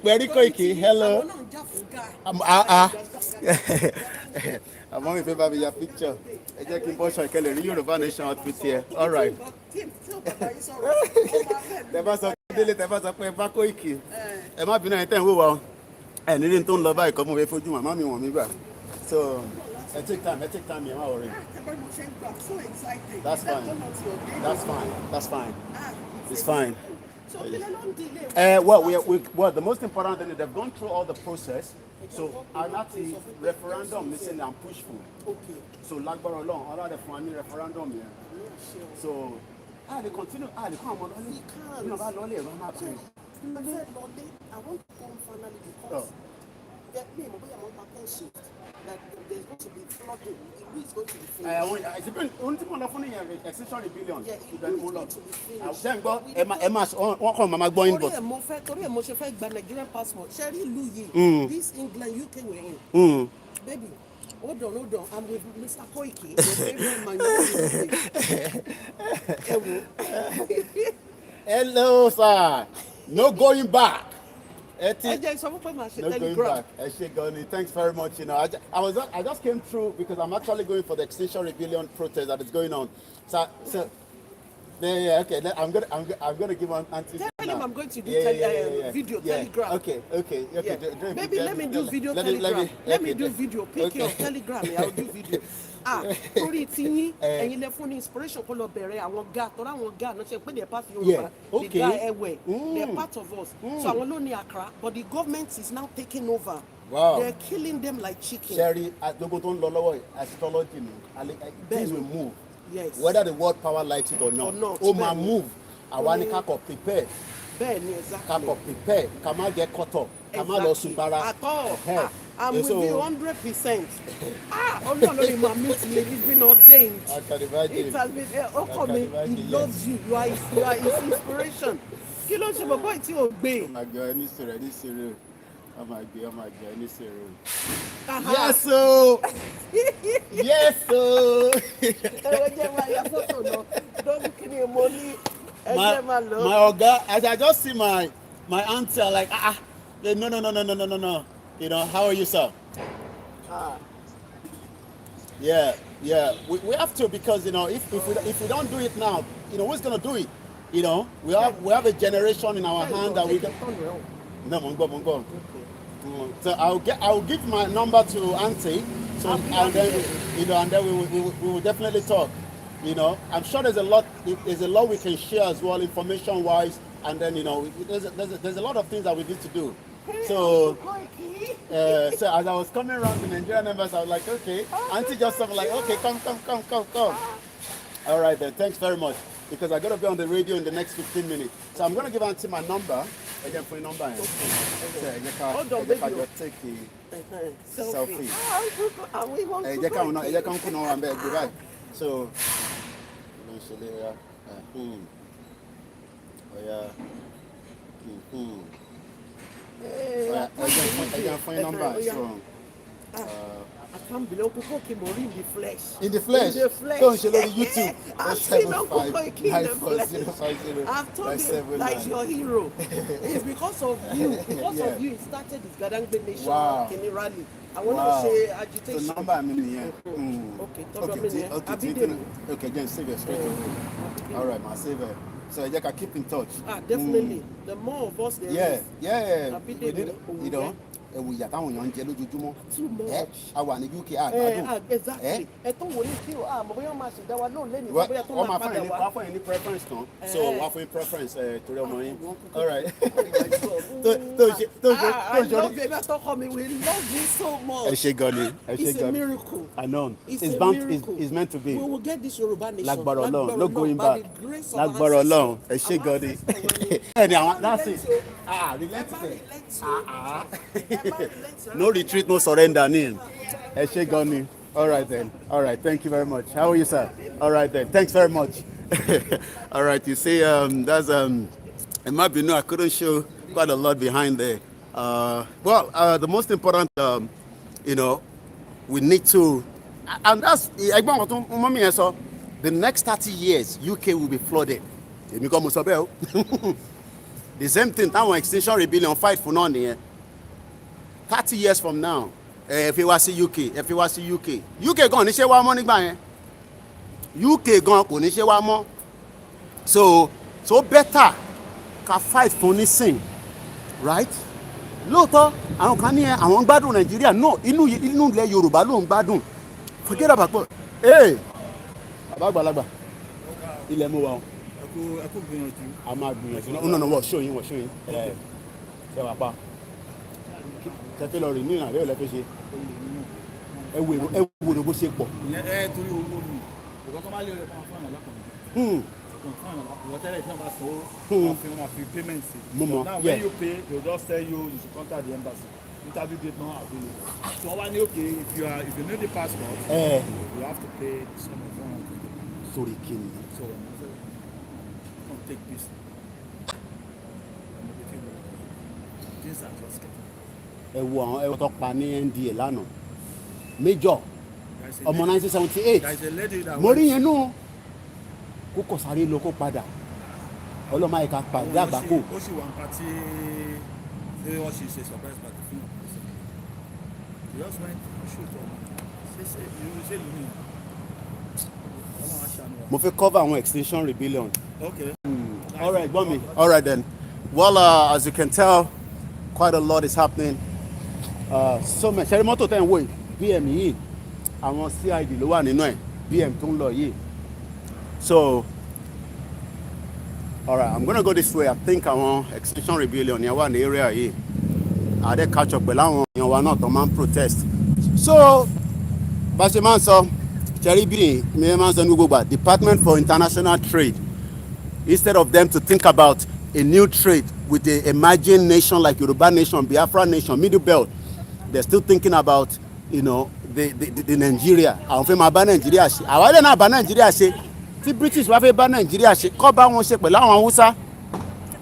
Very quickly. Hello. I'm on paper with your picture. I just keep on showing you Yoruba Nation outfit here. All right. And it didn't turn love I come away for you, my mommy want me back. So I take time, you're not worried. So excited. That's fine. It's fine. So delay. Well, the most important thing is they've gone through all the process. So anati referendum listen and push for. Okay. So Lagbara along, all the funny referendum here. So they continue, they come on only. You know about only run up. I want to come finally because that name of my shift that there's going to be flooding. It's going to be finished. It's been only one of the Extinction Rebellion. Yeah, it's going to be finished. Then go, what come Mama going but? Nigerian passport. Sherry Louis, this England, UK we're in. Baby, hold on. I'm with Mr. Koiki. Hello, sir. No going back. No going back. Thanks very much. You know, I just came through because I'm actually going for the Extinction Rebellion protest that is going on. So yeah, okay. I'm gonna give one answer. Tell him I'm going to do video Telegram. Okay. Yeah. Maybe let me do video Telegram. Let me do video. Pick your Telegram. I'll do video. Torí tí yín ẹ̀yin lẹ fún ní inspiration kó lọ bẹ̀rẹ̀ àwọn ga tọ́ra àwọn ga náà ṣe pé they're part of Yorùbá the ga ẹwẹ̀ they're part of us so àwọn ló ní Accra but the government is now taking over. Wow. They're killing them like chicken. Sherry, gbogbo tó ń lọ lọ́wọ́ astrology ni things will move. Yes. Whether the world power likes it or not. Ó máa move. Àwa ni ká kó prepare. Bẹ́ẹ̀ni exactly. Ká kó prepare. Ká má get caught up. Ká má lọ subara. At all. I'm with you 100%. Only my meeting, it's been ordained. I can imagine. It has been, he loves you. You are his inspiration. Kí ló ṣe bàbá tí o gbé? Oh my God, any serious. Oh my God, any serious. Yes, so. My Oga, as I just see my auntie, like, no. You know, how are you, sir? Yeah. We have to because you know if we don't do it now, you know who's gonna do it? You know, we have a generation in our hand that we can. No, Mongo. So I'll give my number to Auntie. So and then we will definitely talk. You know, I'm sure there's a lot we can share as well, information wise, and then you know there's a lot of things that we need to do. So as I was coming around the Nigerian members, I was like, okay, Auntie just something like, okay, come. All right then, thanks very much. Because I gotta be on the radio in the next 15 minutes. So I'm gonna give Auntie my number. Again, for your number. Hold on, baby. Just take the selfie. So, I can find number. So, I can't believe Uncle Koki Mori in the flesh. In the flesh. In the flesh. Don't show on YouTube. I've seen Uncle Koki in the flesh. 050 I've told him that your hero. It's because of you. Because of you, he started this Gadangbe Nation Kini rally. I want to say agitation. So number I mean, yeah. Okay, okay, then save it straight away. All right, my save it. So you can keep in touch. Definitely. The more of us there is. Yeah. We did, you know. We are down on Jello Jumo. Too much. I want the UK. Exactly. I don't want to kill. There was no lady. All my friends, offer any preference, no? So, offer preference to the money. All right. I love you. That's not coming. We love you so much. It's a miracle. I know. It's meant to be. We will get this Yoruba nation. Like Barolong, no going back. Like Barolong. That's it. No retreat, no surrender, Neil. All right then. All right. Thank you very much. How are you, sir? All right then. Thanks very much. All right. You see, that's it might be no. I couldn't show quite a lot behind there. The most important, you know, we need to, and that's the next 30 years, UK will be flooded. The same thing, that one Extinction Rebellion fight for none here. 30 years from now, if it was the UK gone, níṣẹ́ wá mọ́ nígbà yẹn. UK gone, kò níṣẹ́ wá mọ́. So better ká fight for nísìn, right? Lóòótọ́, àwọn kan ní àwọn ń gbádùn Nàìjíríà, no, inú ilẹ̀ Yorùbá ló ń gbádùn. Forget about it. Hey, àgbàlagbà, ilẹ̀ mo wà o. Ẹ kú gbìyànjú. A máa gbìyànjú. No, wọ́n show yín. Ṣé wàá pa? Tẹ́tẹ́ lọ rìn ní ìrìnàjò ìlẹ́ tó ṣe. Ẹ wo bó ṣe pọ̀. Torí owó mi, ìwọ́n tó máa lé ọ̀rẹ́ fún àwọn alákọ̀ọ́ni. Ìwọ́n tẹ́lẹ̀ tí wọ́n bá sọ wọ́n fi payment sí. Now when you pay, they will just tell you should contact the embassy. Interview date not available. So wọ́n wá ní okay, if you need the passport, you have to pay some of them. Sorry, king. So don't take this. Things are just getting. Ẹ wo àwọn ẹwọ tó pa ní NDA lánàá Major ọmọ 1978 mo rí yẹn nù kó kọ sáré lọ kó padà ọlọ́mọ àyíká pàdé àgbákò. Ó sì wà nípa tí wọ́n ṣe surprise party fún ọ̀pọ̀ he just went shoot ọ̀nà ṣe ìlú mi ọlọ́run aṣáájú wa. Mo fẹ́ cover àwọn Extinction Rebellion. Okay. All right, Bummy. All right then. Well, as you can tell, quite a lot is happening. So much. Ṣé mọ́tò tẹ̀ ń wò yìí BM yìí àwọn CID ló wà nínú ẹ̀ BM tó ń lọ yìí. So, all right, I'm gonna go this way. I think àwọn Extinction Rebellion yẹn wà ní area yìí. Àdé catch up pẹ̀lú àwọn èèyàn wa náà tó máa ń protest. So, bá ṣe máa ń sọ ṣẹ́rí bí mi máa ń sọ ní gbogbo gbà Department for International Trade, instead of them to think about a new trade with the emerging nation like Yoruba nation, Biafra nation, Middle Belt, they're still thinking about, you know, the Nigeria. Àwọn fẹ́ máa bá Nigeria ṣe. Àwọn ẹ̀dẹ̀ náà bá Nigeria ṣe. Tí British wá fẹ́ bá Nigeria ṣe, kọ́ bá wọn ṣe pẹ̀lú àwọn Hausa.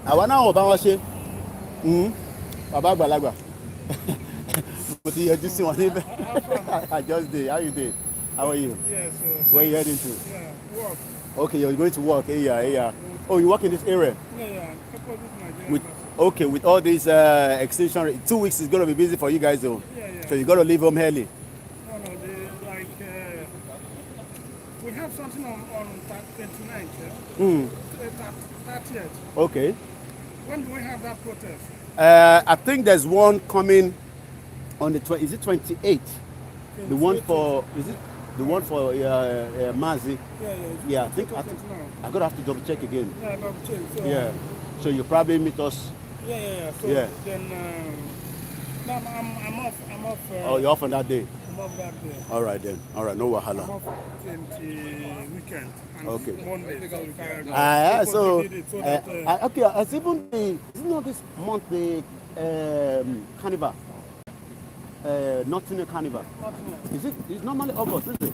Àwọn náà wọ́n bá wọn ṣe. Bàbá àgbàlagbà. Mo ti yọjú sí wọn níbẹ̀. I just did. How you doing? How are you? Yes, Where are you heading to? yeah, work. Okay, you're going to work. Yeah. Oh, you work in this area? Yeah. Couple of Nigerian. With all these extinction, 2 weeks is going to be busy for you guys though. Yeah. So you got to leave home early. No, we have something on 29th, yeah? 30th. Okay. When do we have that protest? I think there's one coming on the is it 28th? The one for Mazi? Yeah. I think I'm gonna have to double check again. Yeah, double check. So, Yeah. So you probably meet us. Yeah. So Yeah. then, no, I'm off. Oh, you're off on that day. I'm off that day. All right then. All right. No I'm wahala. off 20 weekend. And Okay. Monday. So we can So we did it so that, okay. As even isn't not this month the carnival? Nottingham Carnival. Is it? It's normally August, isn't it?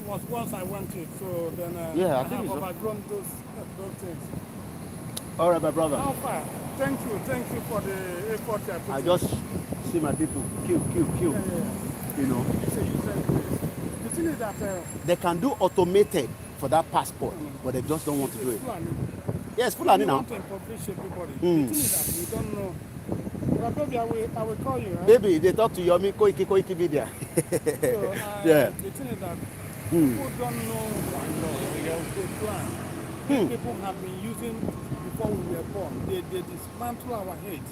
it was once I went to, so then Yeah, I I think have it's overgrown those things. All right, my brother. How far? Thank you for the effort you are putting. I just see my people, queue. You know. The thing is that they can do automated for that passport, but they just don't want to do it. Yes, Fulani now. Want to impoverish everybody. The thing is that we don't know. But baby, I will call you. Right? Baby, they talk to Yomi Koiki video. Yeah. The thing is that people don't know the plan. People have been using before we were born. They dismantle our hate.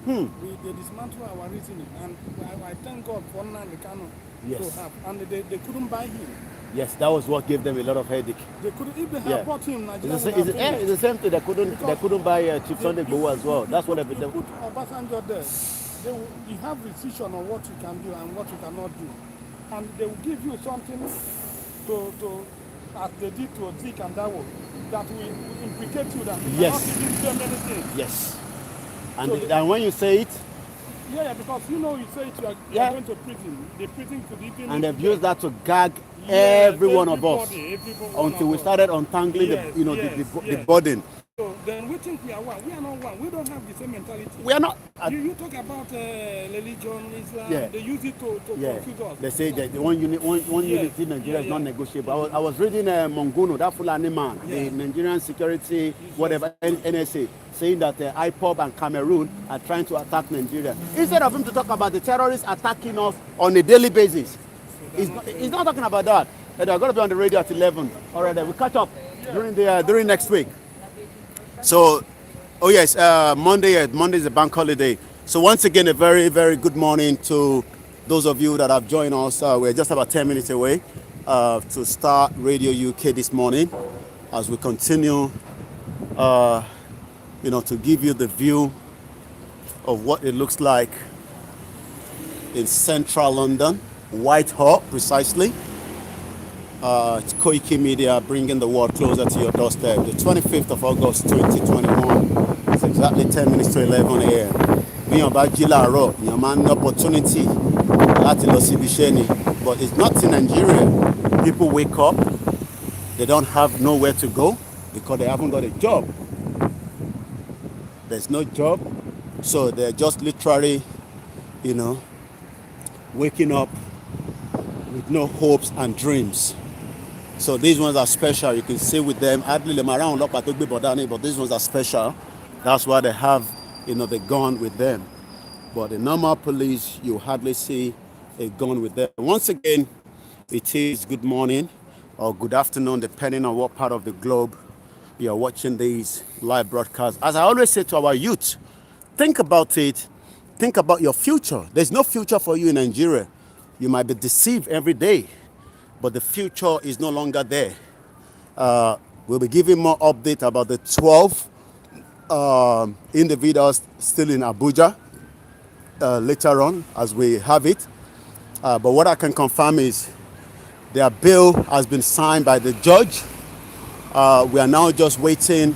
They dismantle our reasoning, and I thank God for Nnamdi Kanu to have, and they couldn't buy him. Yes, that was what gave them a lot of headache. They couldn't, if they had bought him, Nigeria it's the same thing. They couldn't buy Chief Sunday Igboho as well. That's what they put Obasanjo there. You have decision on what you can do and what you cannot do, and they will give you something to as they did to Zik and Dawo, that will implicate you that you cannot even do many things. Yes. And when you say it, because you say it, you are going to prison. The prison could even. And they've used that to gag every one of us until we started untangling the burden. So then we think we are one. We are not one. We don't have the same mentality. We are not. You talk about religion, Islam. They use it to confuse us. They say that the one unity in Nigeria is not negotiable. I was reading Monguno, that Fulani man, the Nigerian security, whatever, NSA, saying that IPOB and Cameroon are trying to attack Nigeria. Instead of him to talk about the terrorists attacking us on a daily basis, he's not talking about that. They're going to be on the radio at 11. All right, we'll catch up during next week. So, Monday is a bank holiday. So once again, a very, very good morning to those of you that have joined us. We're just about 10 minutes away to start Radio UK this morning as we continue, to give you the view of what it looks like in central London, Whitehall precisely. It's Koiki Media bringing the world closer to your doorstep. The 25th of August 2021. It's exactly 10 minutes to 11 a.m. Bí yàn bá jí láàárọ̀, yàn máa ń opportunity láti lọ síbi iṣẹ́ ni. But it's not in Nigeria. People wake up, they don't have nowhere to go because they haven't got a job. There's no job, so they're just literally, waking up with no hopes and dreams. So these ones are special. You can see with them, but these ones are special. That's why they have, the gun with them. But the normal police, you hardly see a gun with them. Once again, it is good morning or good afternoon, depending on what part of the globe you are watching these live broadcasts. As I always say to our youth, think about it. Think about your future. There's no future for you in Nigeria. You might be deceived every day, but the future is no longer there. We'll be giving more update about the 12 individuals still in Abuja later on as we have it. But what I can confirm is their bill has been signed by the judge. We are now just waiting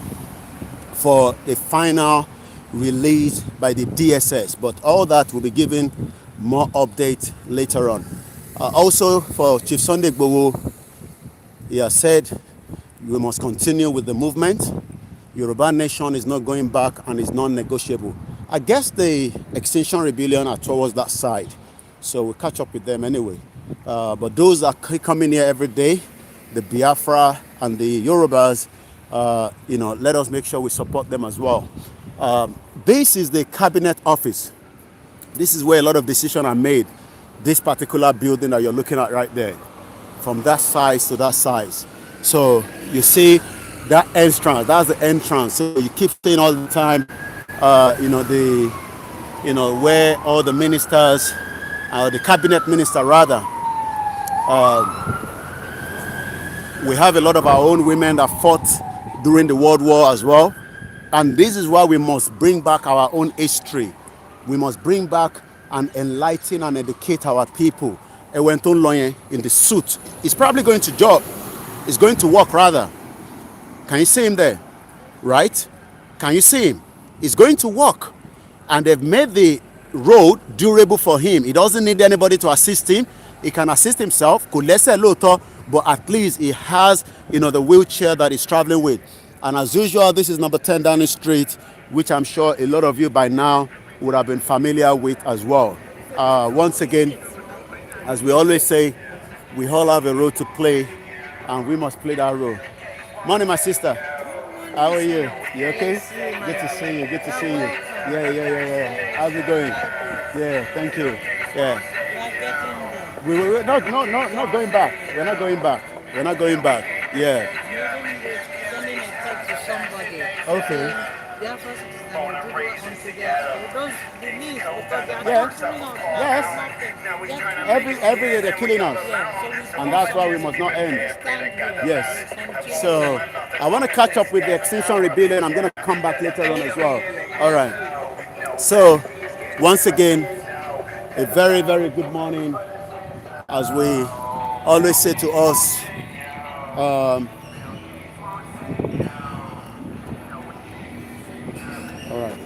for a final release by the DSS, but all that will be given more update later on. Also for Chief Sunday Igboho, he has said we must continue with the movement. Yoruba nation is not going back and is non-negotiable. I guess the Extinction Rebellion are towards that side, so we'll catch up with them anyway. But those that come in here every day, the Biafra and the Yorubas, let us make sure we support them as well. This is the cabinet office. This is where a lot of decisions are made. This particular building that you're looking at right there, from that size to that size. So you see that entrance, that's the entrance. So you keep saying all the time, where all the ministers, the cabinet minister rather, we have a lot of our own women that fought during the World War as well. And this is why we must bring back our own history. We must bring back and enlighten and educate our people. Ewenton Loye in the suit is probably going to job. It's going to work rather. Can you see him there? Right? Can you see him? It's going to work. And they've made the road durable for him. He doesn't need anybody to assist him. He can assist himself. But at least he has, the wheelchair that he's traveling with. And as usual, this is number 10 Downing Street, which I'm sure a lot of you by now would have been familiar with as well. Once again, as we always say, we all have a role to play, and we must play that role. Morning, my sister. How are you? You okay? Good to see you. Good to see you. Yeah. How's it going? Yeah, thank you. Yeah. We're not going back. We're not going back. We're not going back. Yeah. Okay. Yes. Every day they're killing us, and that's why we must not end. Yes. So I want to catch up with the Extinction Rebellion. I'm going to come back later on as well. All right. So once again, a very, very good morning. As we always say to us, all right.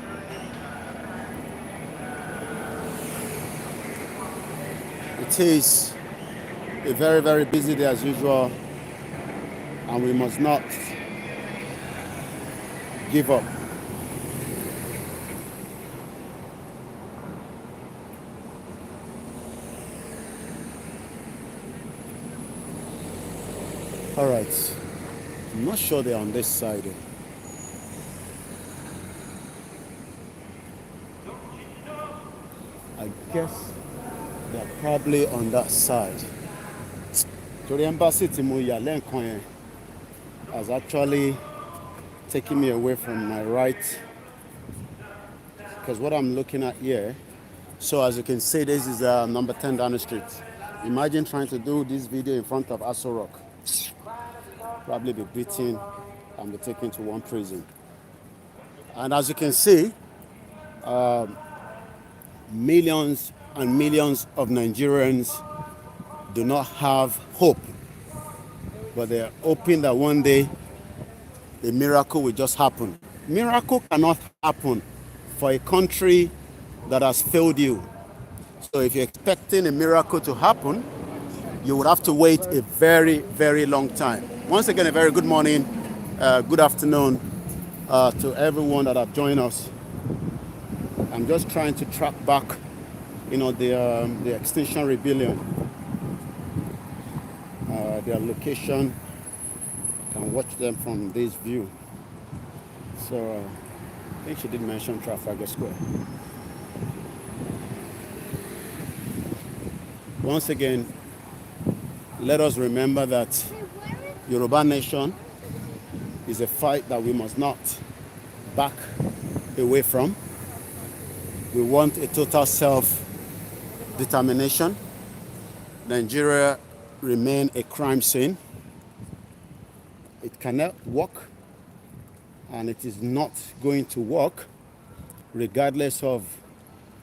It is a very, very busy day as usual, and we must not give up. All right. I'm not sure they're on this side. I guess they're probably on that side. So the embassy has actually taken me away from my right, because what I'm looking at here, so as you can see, this is number 10 down the street. Imagine trying to do this video in front of Aso Rock. Probably be beaten and be taken to one prison. And as you can see, millions and millions of Nigerians do not have hope, but they are hoping that one day a miracle will just happen. Miracle cannot happen for a country that has failed you. So if you're expecting a miracle to happen, you would have to wait a very, very long time. Once again, a very good morning, good afternoon to everyone that have joined us. I'm just trying to track back, the Extinction Rebellion, their location. You can watch them from this view. So I think she did mention Trafalgar Square. Once again, let us remember that Yoruba Nation is a fight that we must not back away from. We want a total self-determination. Nigeria remain a crime scene. It cannot work, and it is not going to work regardless of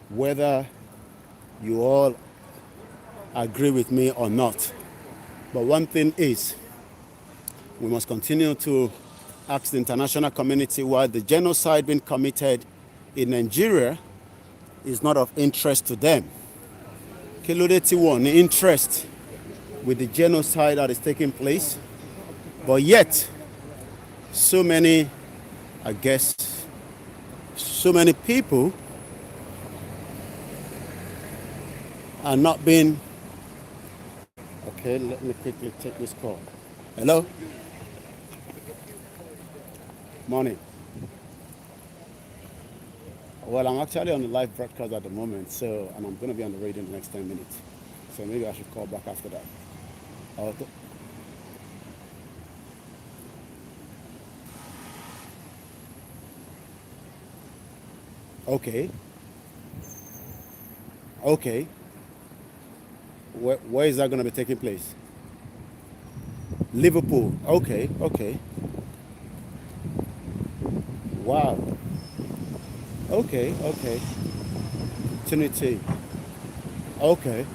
whether you all agree with me or not. But one thing is, we must continue to ask the international community why the genocide being committed in Nigeria is not of interest to them. Kilode ti won ní interest with the genocide that is taking place, but yet so many people are not being. Okay, let me quickly take this call. Hello? Morning. Well, I'm actually on the live broadcast at the moment, and I'm going to be on the radio in the next 10 minutes. So maybe I should call back after that. Okay. Where is that going to be taking place? Liverpool. Okay. Wow. Okay. Trinity. Okay.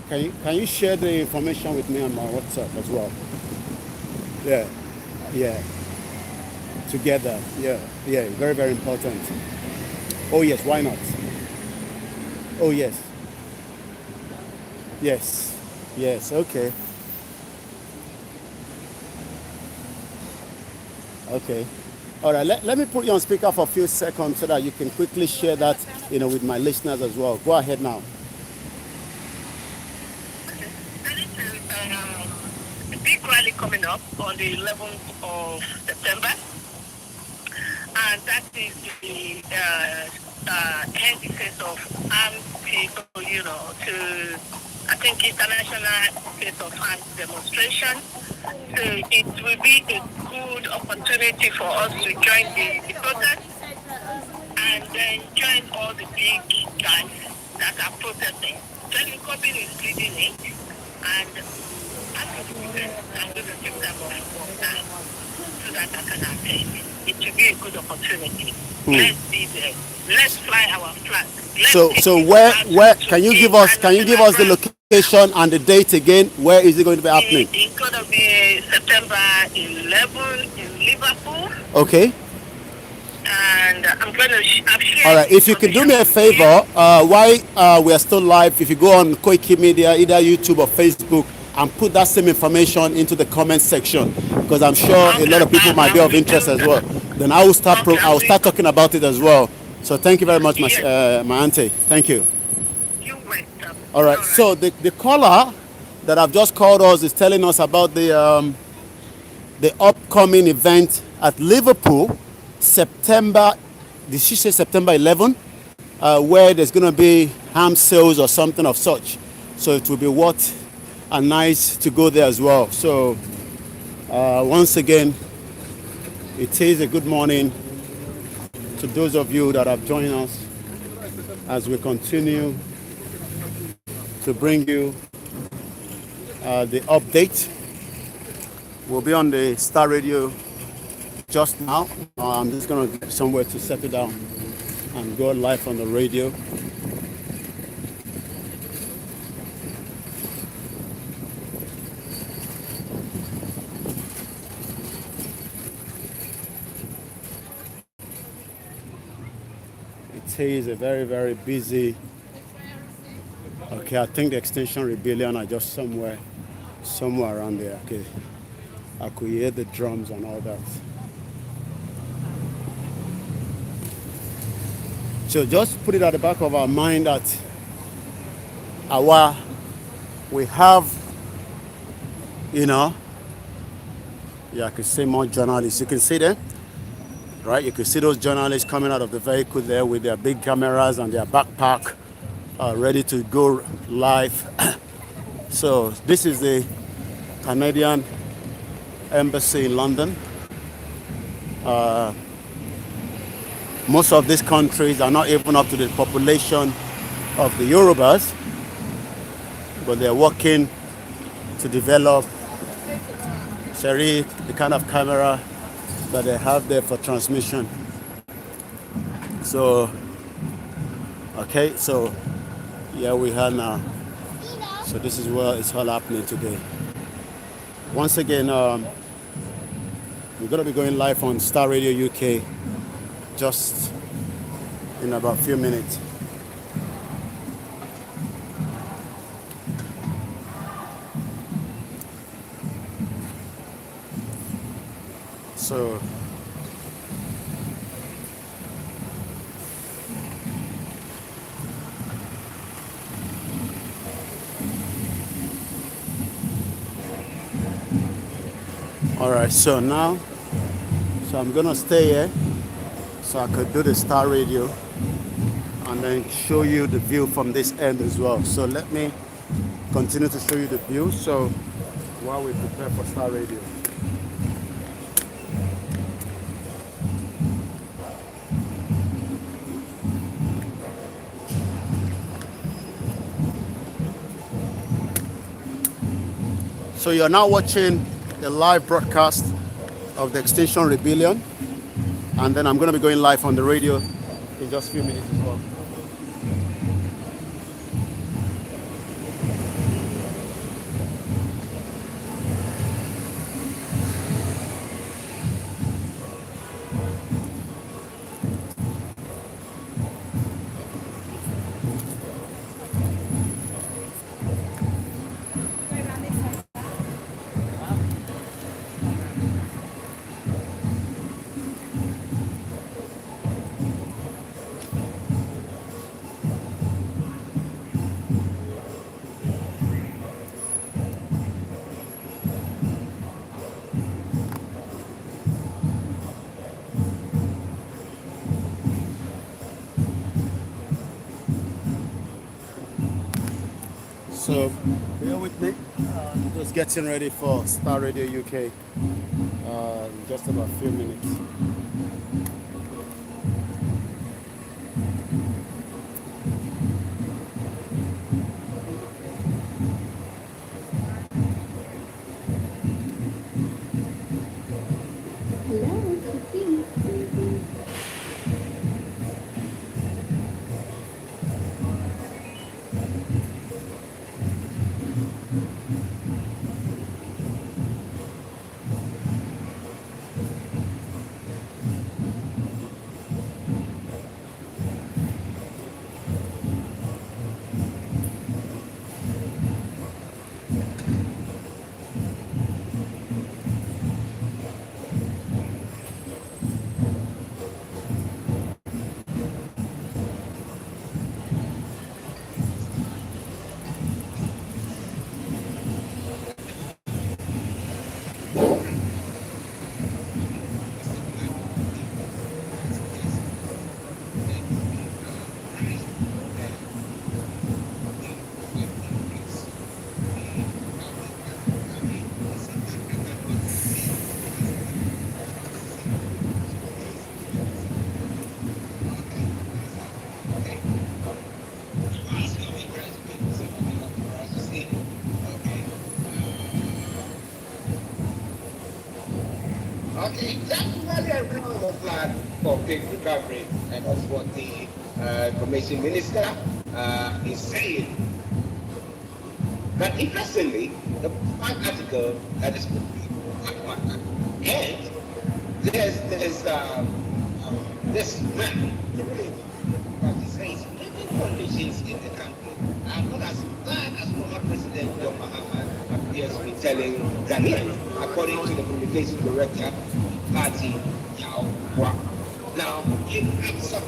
Can you share the information with me on my WhatsApp as well? Yeah. Together. Yeah. Very, very important. Oh yes, why not? Oh yes. Yes, okay. All right, let me put you on speaker for a few seconds so that you can quickly share that, with my listeners as well. Go ahead now. There is a big rally coming up on the 11th of September, and that is the end case of armed people, to, I think, international case of armed demonstration. So it will be a good opportunity for us to join the protest and then join all the big guys that are protesting. Telecoping is leading it, and I'm going to take them off time so that I can attend. It will be a good opportunity. Let's be there. Let's fly our flag. So where can you give us the location and the date again? Where is it going to be happening? It's going to be September 11 in Liverpool. Okay. And I'm going to all right, if you could do me a favor, while we are still live, if you go on Koiki Media, either YouTube or Facebook, and put that same information into the comment section, because I'm sure a lot of people might be of interest as well. Then I will start talking about it as well. So thank you very much, my auntie. Thank you. You're welcome. All right. So the caller that I've just called us is telling us about the upcoming event at Liverpool, September. Did she say September 11? Where there's going to be ham sales or something of such. So it will be worth and nice to go there as well. So once again, it is a good morning to those of you that have joined us as we continue to bring you the update. We'll be on the Star Radio just now. I'm just going to get somewhere to settle down and go live on the radio. It is a very, very busy. Okay, I think the Extinction Rebellion are just somewhere around there. Okay, I could hear the drums and all that. So just put it at the back of our mind that we have, I could say more journalists. You can see them, right? You can see those journalists coming out of the vehicle there with their big cameras and their backpack, ready to go live. So this is the Canadian Embassy in London. Most of these countries are not even up to the population of the Yorubas, but they're working to develop the kind of camera that they have there for transmission. So, okay, so here we are now. So this is where it's all happening today. Once again, we're going to be going live on Star Radio UK just in about a few minutes. So all right, so now I'm gonna stay here so I could do the Star Radio and then show you the view from this end as well. So let me continue to show you the view so while we prepare for Star Radio. So you're now watching the live broadcast of the Extinction Rebellion, and then I'm going to be going live on the radio in just a few minutes as well. So bear with me. Just getting ready for Star Radio UK. Just about a few minutes. Okay, that's really a real plan for big recovery, and that's what the Information Minister is saying. But interestingly, the one article that is and there's this man that says living conditions in the country are not as bad as former President John Mahama appears to be telling Ghanaians, according to the communication director party Yao Hua. Now, in some,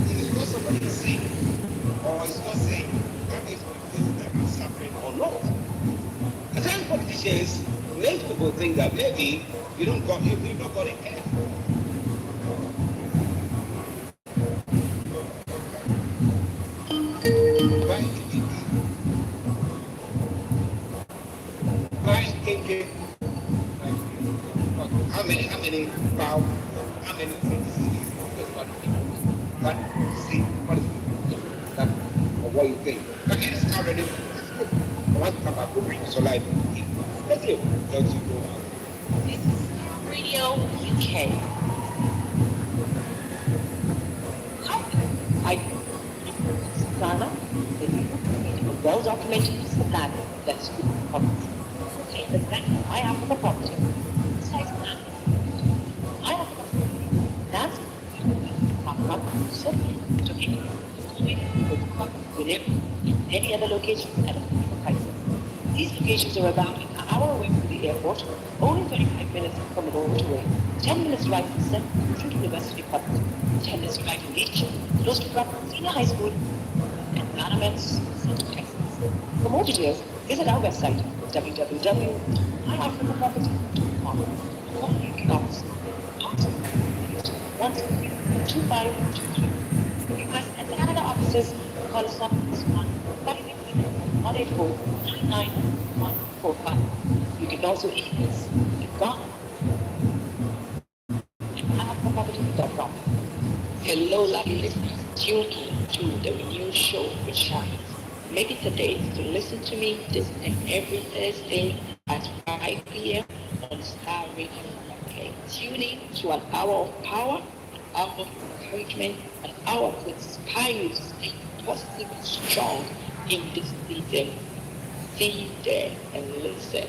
it is not somebody is saying, or it's not saying that is that are suffering or not. But then politicians make people think that maybe you don't got it care. How many about how many but see what is that or what you think. But it is already I want to come back to bring so live. Let's see. Don't you go out. This is Radio UK. I Ghana, the well-documented plan that's good comments. Okay, but then I have the property. Besides that, I have that's any other location at a price. These locations are about an hour away from the airport, only 35 minutes from the motorway, 10 minutes drive from Central University Park, 10 minutes drive from Beach, close to Brockton Senior High School, and Anamans, Central Texas. For more details, visit our website, www.myafricaproperty.com. Or you can also contact 123. US and Canada offices, call us up this 1-584-99145. You can also email us at gone@property.com. Hello, lovely listeners. Tune in to the renewed show with Shine. Make it a date to listen to me this and every Thursday at 5 p.m. on Star Radio. Okay, tune in to an hour of power, an hour of encouragement, an hour to inspire you to stay positive and strong in this season. Stay there and listen.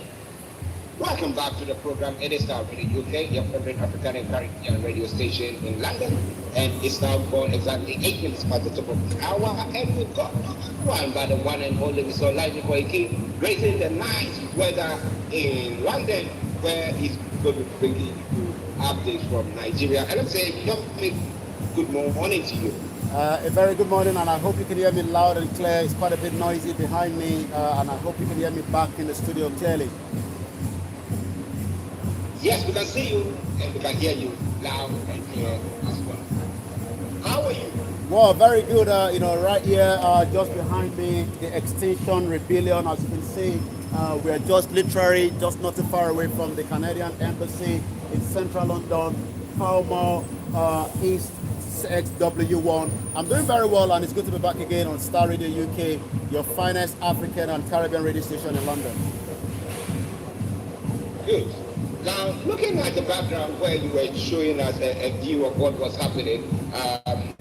Welcome back to the program. It is now Radio UK, your favorite African and Caribbean radio station in London. And it's now gone exactly 8 minutes past the top of the hour. And we've got one by the one and only Mr. Elijah Koiki, raising the nice weather in London, where he's going to be bringing you updates from Nigeria. And I'm saying, good morning to you. A very good morning, and I hope you can hear me loud and clear. It's quite a bit noisy behind me, and I hope you can hear me back in the studio clearly. Yes, we can see you and we can hear you loud and clear as well. How are you? Well, very good. Right here, just behind me, the Extinction Rebellion. As you can see, we're just literally just not too far away from the Canadian Embassy in central London, Palmer, East XW1. I'm doing very well, and it's good to be back again on Star Radio UK, your finest African and Caribbean radio station in London. Good. Now, looking at the background where you were showing us a view of what was happening,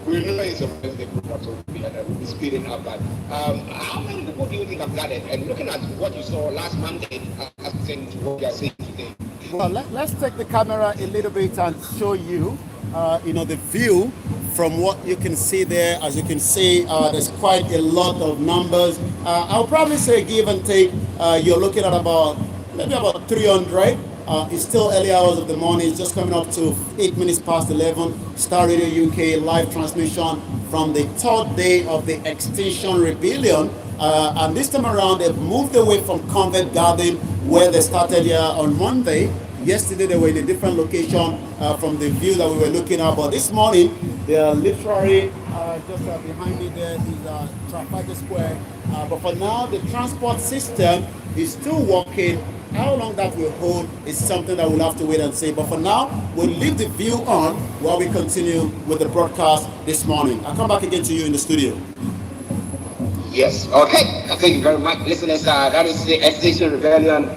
we know it's a Wednesday program, so we'll be speeding up. But how many people do you think have gathered? And looking at what you saw last Monday, as to what you are seeing today. Well, let's take the camera a little bit and show you, the view from what you can see there. As you can see, there's quite a lot of numbers. I'll probably say give and take, you're looking at maybe about 300. It's still early hours of the morning. It's just coming up to 8 minutes past 11. Star Radio UK live transmission from the third day of the Extinction Rebellion. And this time around, they've moved away from Covent Garden, where they started here on Monday. Yesterday, they were in a different location from the view that we were looking at. But this morning, they are literally just behind me there is Trafalgar Square. But for now, the transport system is still working. How long that will hold is something that we'll have to wait and see. But for now, we'll leave the view on while we continue with the broadcast this morning. I'll come back again to you in the studio. Yes, okay. Thank you very much, listeners. That is the Extinction Rebellion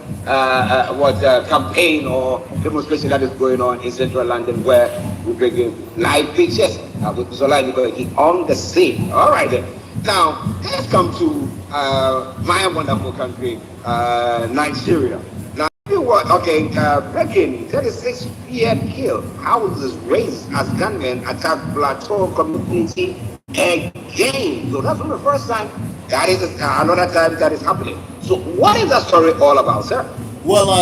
campaign or demonstration that is going on in central London, where we're bringing live pictures with Zola on the scene. All right, then. Now, let's come to my wonderful country, Nigeria. Now, breaking 36 PM killed. Houses razed as gunmen attack Plateau community again. So that's not the first time. That is another time that is happening. So what is that story all about, sir? Well,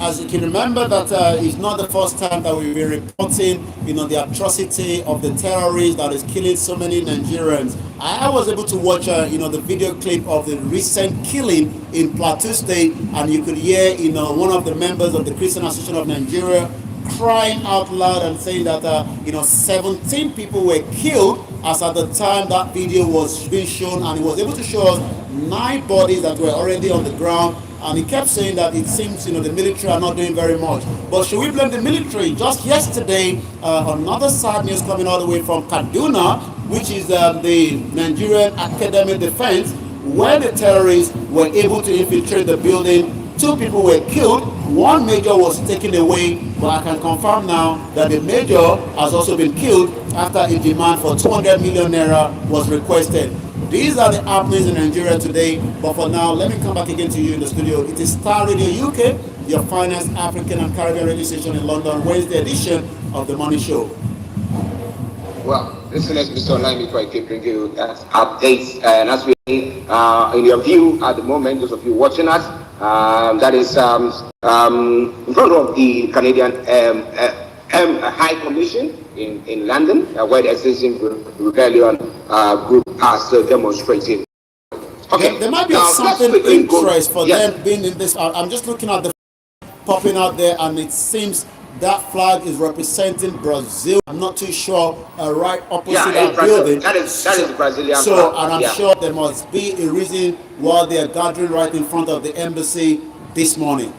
as you can remember, that it's not the first time that we've been reporting, the atrocity of the terrorists that is killing so many Nigerians. I was able to watch, the video clip of the recent killing in Plateau State, and you could hear, one of the members of the Christian Association of Nigeria crying out loud and saying that, 17 people were killed as at the time that video was being shown, and he was able to show us 9 bodies that were already on the ground. And he kept saying that it seems, the military are not doing very much. But should we blame the military? Just yesterday, another sad news coming all the way from Kaduna, which is the Nigerian Academic Defense, where the terrorists were able to infiltrate the building. 2 people were killed. 1 major was taken away. But I can confirm now that the major has also been killed after a demand for 200 million naira was requested. These are the happenings in Nigeria today, but for now, let me come back again to you in the studio. It is Star Radio UK, your finest African and Caribbean radio station in London, Wednesday edition of The Money Show. Well, listeners, Mr. Online, before I keep bringing you updates, and as we in your view at the moment, those of you watching us, that is in front of the Canadian High Commission in London, where the Extinction Rebellion group has demonstrated. Okay, there might be something interest for them being in this. I'm just looking at the popping out there, and it seems that flag is representing Brazil. I'm not too sure. Right opposite that building. That is the Brazilian flag. So, and I'm sure there must be a reason why they are gathering right in front of the embassy this morning.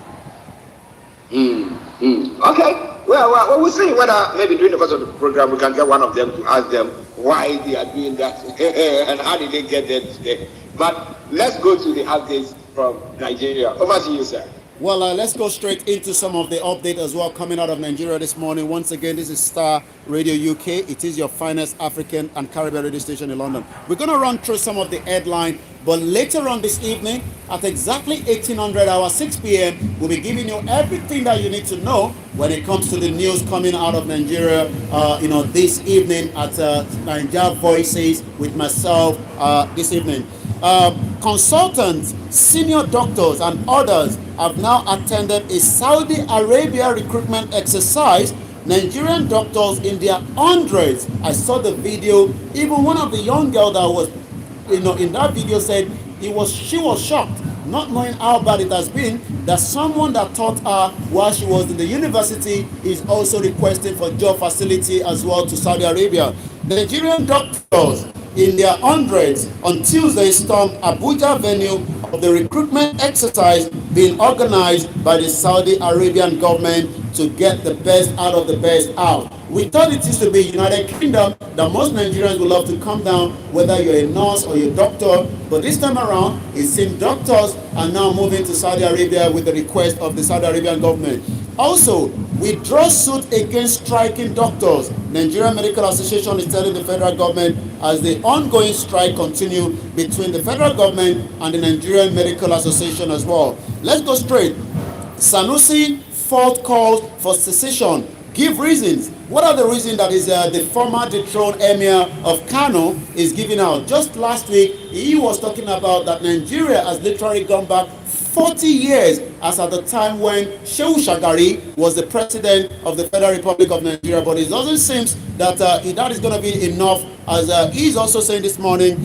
Okay. Well, we'll see whether maybe during the course of the program we can get one of them to ask them why they are doing that and how did they get there today. But let's go to the updates from Nigeria. Over to you, sir. Well, let's go straight into some of the update as well coming out of Nigeria this morning. Once again, this is Star Radio UK. It is your finest African and Caribbean radio station in London. We're going to run through some of the headline, but later on this evening at exactly 1800 hours, 6 p.m., we'll be giving you everything that you need to know when it comes to the news coming out of Nigeria, this evening at Nigeria Voices with myself this evening. Consultants, senior doctors, and others have now attended a Saudi Arabia recruitment exercise. Nigerian doctors in their hundreds. I saw the video. Even one of the young girls that was, in that video said she was shocked, not knowing how bad it has been, that someone that taught her while she was in the university is also requesting for job facility as well to Saudi Arabia. Nigerian doctors in their hundreds on Tuesday stormed Abuja venue of the recruitment exercise being organized by the Saudi Arabian government to get the best out of the best out. We thought it used to be United Kingdom that most Nigerians would love to come down, whether you're a nurse or you're a doctor, but this time around, it seems doctors are now moving to Saudi Arabia with the request of the Saudi Arabian government. Also, withdraw suit against striking doctors. Nigerian Medical Association is telling the federal government as the ongoing strike continue between the federal government and the Nigerian Medical Association as well. Let's go straight. Sanusi fought calls for secession. Give reasons. What are the reasons that is the former dethroned emir of Kano is giving out? Just last week, he was talking about that Nigeria has literally gone back 40 years as at the time when Shehu Shagari was the president of the Federal Republic of Nigeria. But it doesn't seem that that is going to be enough, as he's also saying this morning.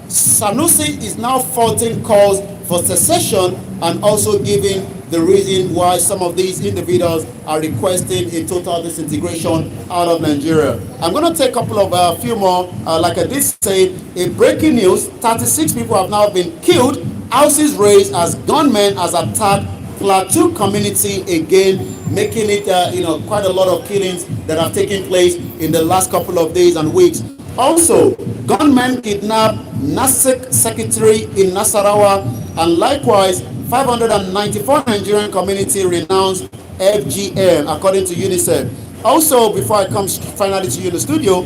Sanusi is now faulting calls for secession and also giving the reason why some of these individuals are requesting a total disintegration out of Nigeria. I'm going to take a couple of few more. Like I did say, a breaking news, 36 people have now been killed. Houses raised as gunmen has attacked Plateau community again, making it quite a lot of killings that have taken place in the last couple of days and weeks. Also, gunmen kidnapped NASIC secretary in Nasarawa, and likewise 594 Nigerian community renounced FGM according to UNICEF. Also, before I come finally to you in the studio,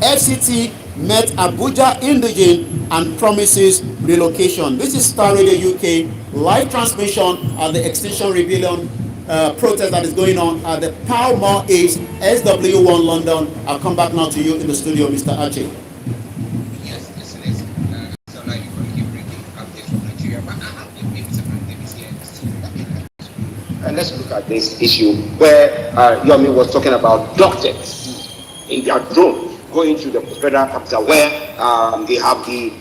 FCT met Abuja indigene and promises relocation. This is Star Radio UK live transmission at the Extinction Rebellion protest that is going on at the Pall Mall East, SW1 London. I'll come back now to you in the studio, Mr. Archie. Yes, yes. So now you're going to keep bringing updates from Nigeria, but I have the names of here. Let's look at this issue where Yomi was talking about doctors in their drone going to the federal capital where they have the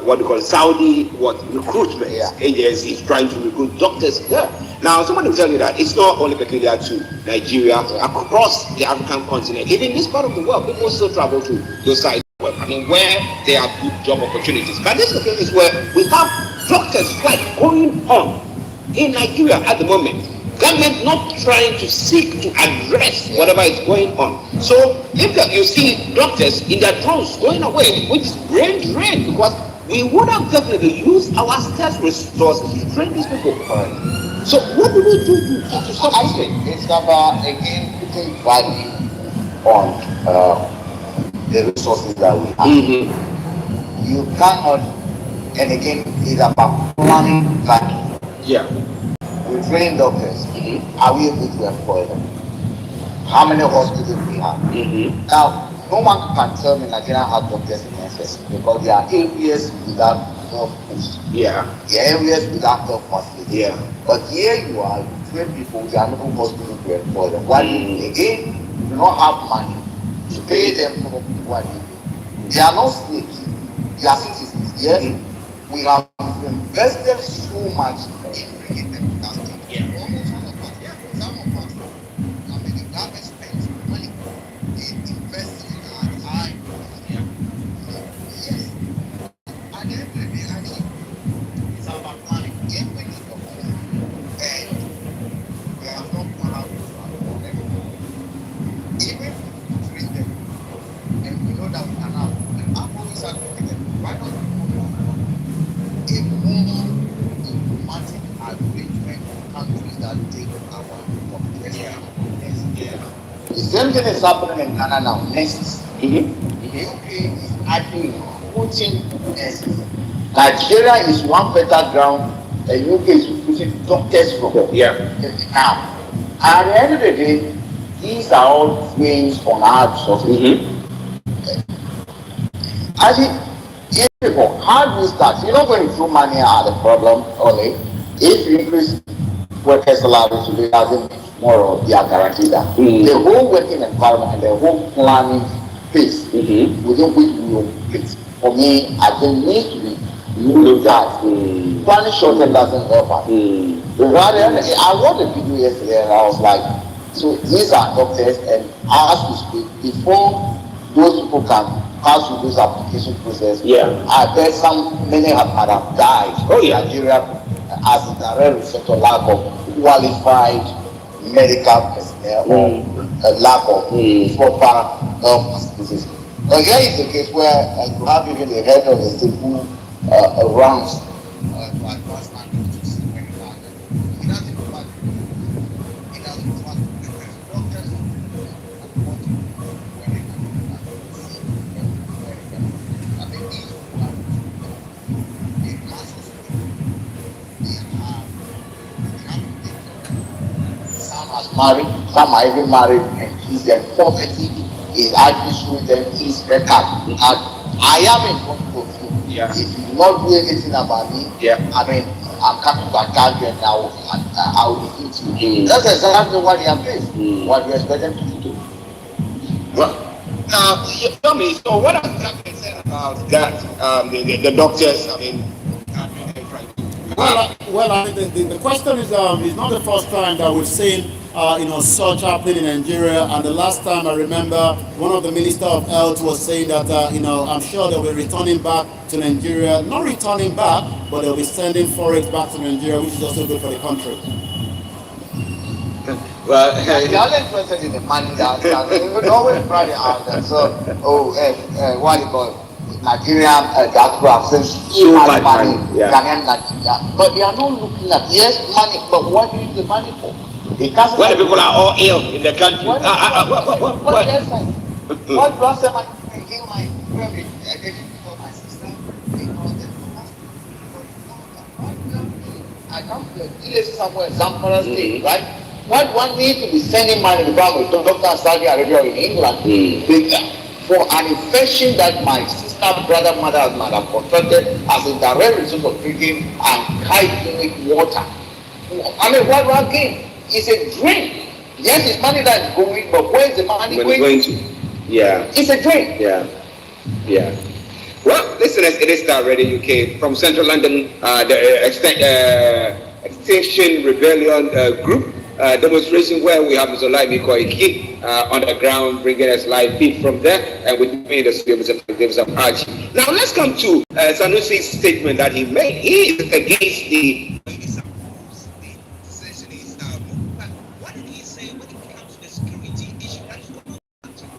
what they call Saudi recruitment agencies trying to recruit doctors there. Now, someone will tell you that it's not only peculiar to Nigeria, across the African continent, even in this part of the world, people still travel to those sites. I mean, where there are good job opportunities. But this is where we have doctors strike going on in Nigeria at the moment. Government not trying to seek to address whatever is going on. So if you see doctors in their drones going away, which is brain drain, because we would have definitely used our scarce resources to train these people. So what do we do to stop this thing? It's about, again, putting value on the resources that we have. Mm-hmm. You cannot, and again, it's about planning value. Yeah. We train doctors. Mm-hmm. Are we able to employ them? How many hospitals we have? Mm-hmm. Now, no one can tell me Nigeria has doctors in excess because there are areas without health posts. Yeah. There are areas without health hospitals. Yeah. But here you are, you train people, there are no hospitals to employ them. Why again, you don't have money to pay them for people are living. They are not slaves. They are citizens. Yes. Mm-hmm. We have invested so much in bringing them down. Yeah. Almost all of us. Yeah. Some of us. I mean, the government spends money in investing in our time. Yeah. Yes. And then the day, actually, it's about planning. If we need to plan, and we have not planned out to afford them. Even if we treat them, and we know that we can have, and after we start looking at them, why not a more diplomatic arrangement with countries that take our population? Yeah. The same thing is happening in Ghana now. Next, the UK is acting putting Nigeria is one better ground, and UK is putting doctors from. Yeah. Now, at the end of the day, these are all things on our resources. I think people, how do you start? You're not going to throw money at the problem only. If you increase workers' salary today, doesn't mean tomorrow they are guaranteed that. The whole working environment, the whole planning phase within which we will fit. For me, I think needs to be looked at. Planning short term doesn't help us. I watched a video yesterday and I was like, so these are doctors, and as we speak, before those people can pass through this application process. Yeah. I bet many might have died. Oh, yeah. Nigeria as a direct result of lack of qualified medical personnel or a lack of proper health facilities. But here is the case where you have even the head of the state who runs to advance and to see very bad. It doesn't go back. It doesn't go back. Doctors I think these people are the masses some are married, some are even married, and he's their poverty is actually them is better. And I am in front of you. Yeah. If you do not do anything about me, I mean, I'm coming to attack you and I will defeat you. That's exactly what they are doing. What you expect them to do. Well, tell me, so what has been said about that? The doctors, I mean, Well, I think the question is it's not the first time that we've seen such happening in Nigeria. And the last time I remember, one of the Minister of Health was saying that I'm sure they'll be returning back to Nigeria, not returning back, but they'll be sending forex back to Nigeria, which is also good for the country. Well, they are interested in the money that always Friday out there. So, what do you call it? Nigerian diaspora says so much money, Ghanaian Nigeria, but they are not looking at money. But what do you use the money for? When the people are all ill in the country. What does the money give my family? I did it for my sister. I come to a village somewhere, Zamfara State, right? What one needs to be sending money to government to Dr. Saudi Arabia in England for an infection that my sister, brother, mother might have contracted as a direct result of drinking and hygienic water. I mean, what one game? It's a drink. Yes, it's money that is going, but where is the money going to? Yeah. It's a drink. Yeah. Well, listeners, it is Star Radio UK from Central London, the Extinction Rebellion group demonstration where we have Mr. Olaimi Koiki on the ground bringing us live feed from there, and with me the studio Mr. Archie. Now let's come to Sanusi's statement that he made. He is against the what did he say when it comes to the security issue? That is going on.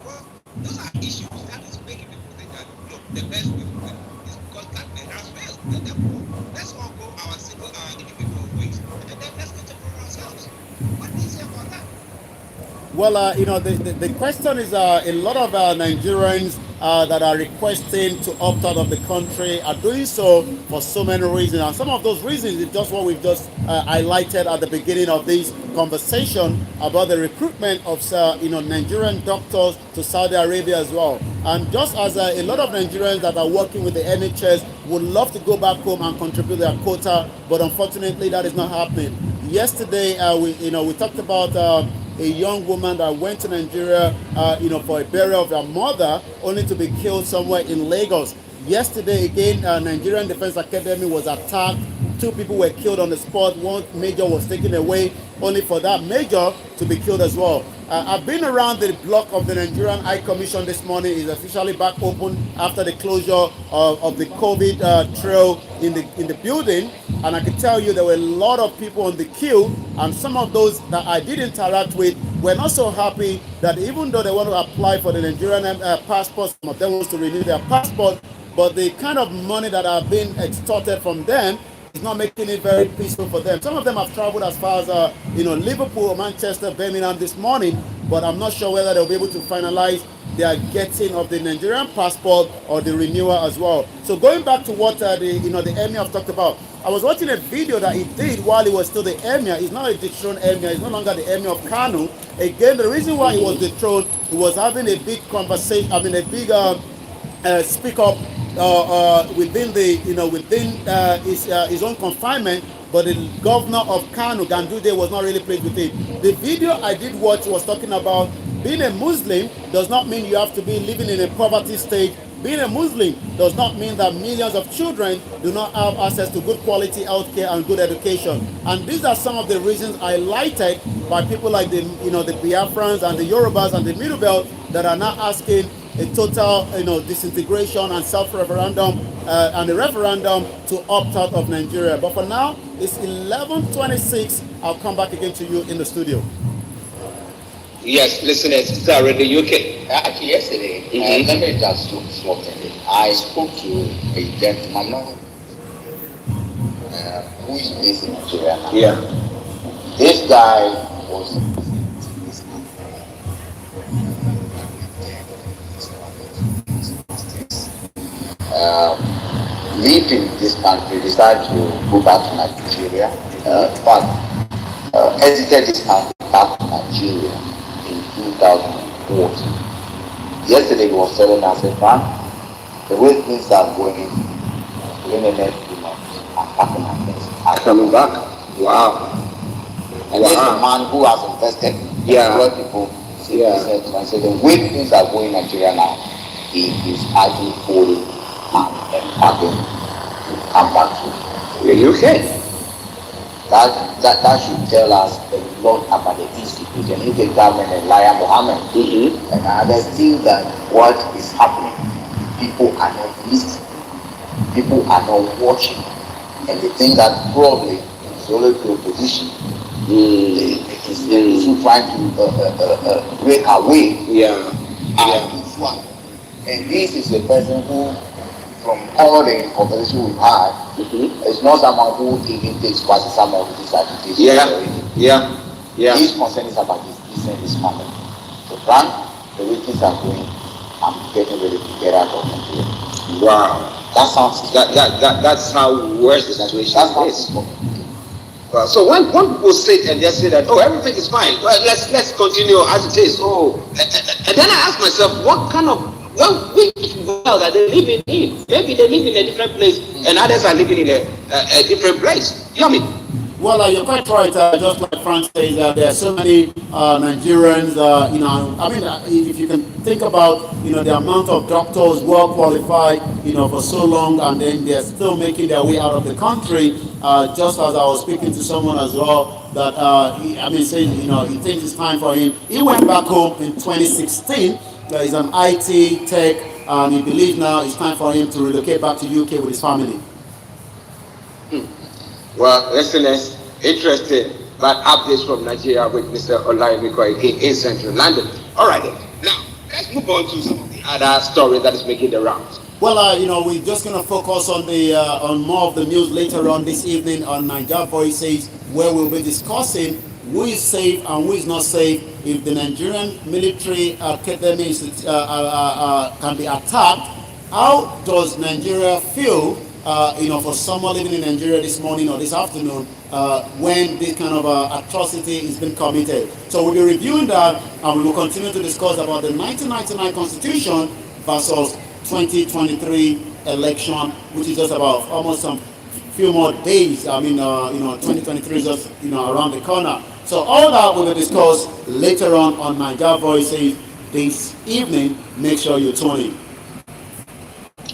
Well, those are issues that is making people think that look, the best way to do it is because Camden has failed. And therefore, let's all go our single individual ways, and then let's get to know ourselves. What do you say about that? Well, the question is a lot of Nigerians that are requesting to opt out of the country are doing so for so many reasons. And some of those reasons is just what we've just highlighted at the beginning of this conversation about the recruitment of Nigerian doctors to Saudi Arabia as well. And just as a lot of Nigerians that are working with the NHS would love to go back home and contribute their quota, but unfortunately that is not happening. Yesterday, we talked about a young woman that went to Nigeria, for a burial of her mother, only to be killed somewhere in Lagos. Yesterday, again, Nigerian Defense Academy was attacked. 2 people were killed on the spot. 1 major was taken away, only for that major to be killed as well. I've been around the block of the Nigerian High Commission this morning. It's officially back open after the closure of the COVID trail in the building. And I can tell you there were a lot of people on the queue, and some of those that I did interact with were not so happy that even though they want to apply for the Nigerian passport, some of them want to renew their passport, but the kind of money that are being extorted from them is not making it very peaceful for them. Some of them have traveled as far as Liverpool, Manchester, Birmingham this morning, but I'm not sure whether they'll be able to finalize their getting of the Nigerian passport or the renewal as well. So going back to what the emir talked about, I was watching a video that he did while he was still the emir. He's not a dethroned emir. He's no longer the emir of Kano. Again, the reason why he was dethroned, he was having a big conversation. I mean, a big speak up within his own confinement. But the governor of Kano, Gandude, was not really pleased with it. The video I did watch was talking about being a Muslim does not mean you have to be living in a poverty state. Being a Muslim does not mean that millions of children do not have access to good quality healthcare and good education. And these are some of the reasons highlighted by people like the Biafrans and the Yorubas and the Middle Belt that are now asking a total, disintegration and self-referendum and a referendum to opt out of Nigeria. But for now, it's 11:26. I'll come back again to you in the studio. Yes, listeners, it's already UK. Actually, yesterday, let me just do something. I spoke to a gentleman who is based in Nigeria now. Yeah. This guy was leaving this country, decided to go back to Nigeria, but exited this country back to Nigeria in 2014. Yesterday he was telling us, the way things are going, within the next few months, I'm packing my things. I'm Coming back? Wow. And this is a man who has invested in employed people, business, and so the way things are going in Nigeria now, he is actually folding and packing to come back to the UK. That should tell us a lot about the institution, UK government and Laya Mohammed. And I understand that what is happening, people are not listening, people are not watching, and they think that probably it's only the opposition is trying to break away. And this is a person who, from all the conversation we've had, it's not someone who even takes part in some of these activities. His concern is about his business, his family. So, Frank, the way things are going, I'm getting ready to get out of Nigeria. Wow. That sounds that's how worse the situation is. Well, so when people sit and they say that, oh, everything is fine, well, let's continue as it is. And then I ask myself, which world are they living in? Maybe they live in a different place, and others are living in a different place. You know what I mean? Well, you're quite right. Just like Frank says, there are so many Nigerians. If you can think about, the amount of doctors well qualified, for so long, and then they're still making their way out of the country. Just as I was speaking to someone as well, that saying, he thinks it's time for him. He went back home in 2016. He's an IT tech, and he believes now it's time for him to relocate back to UK with his family. Well, listeners, interesting, but updates from Nigeria with Mr. Olayemiko in central London. All right, then. Now, let's move on to some of the other stories that is making the rounds. Well, we're just going to focus on on more of the news later on this evening on Niger Voices, where we'll be discussing who is safe and who is not safe if the Nigerian military academy can be attacked. How does Nigeria feel, for someone living in Nigeria this morning or this afternoon when this kind of atrocity is being committed? So we'll be reviewing that, and we will continue to discuss about the 1999 Constitution versus 2023 election, which is just about almost some few more days. 2023 is just around the corner. So all that will be discussed later on Niger Voices this evening. Make sure you tune in.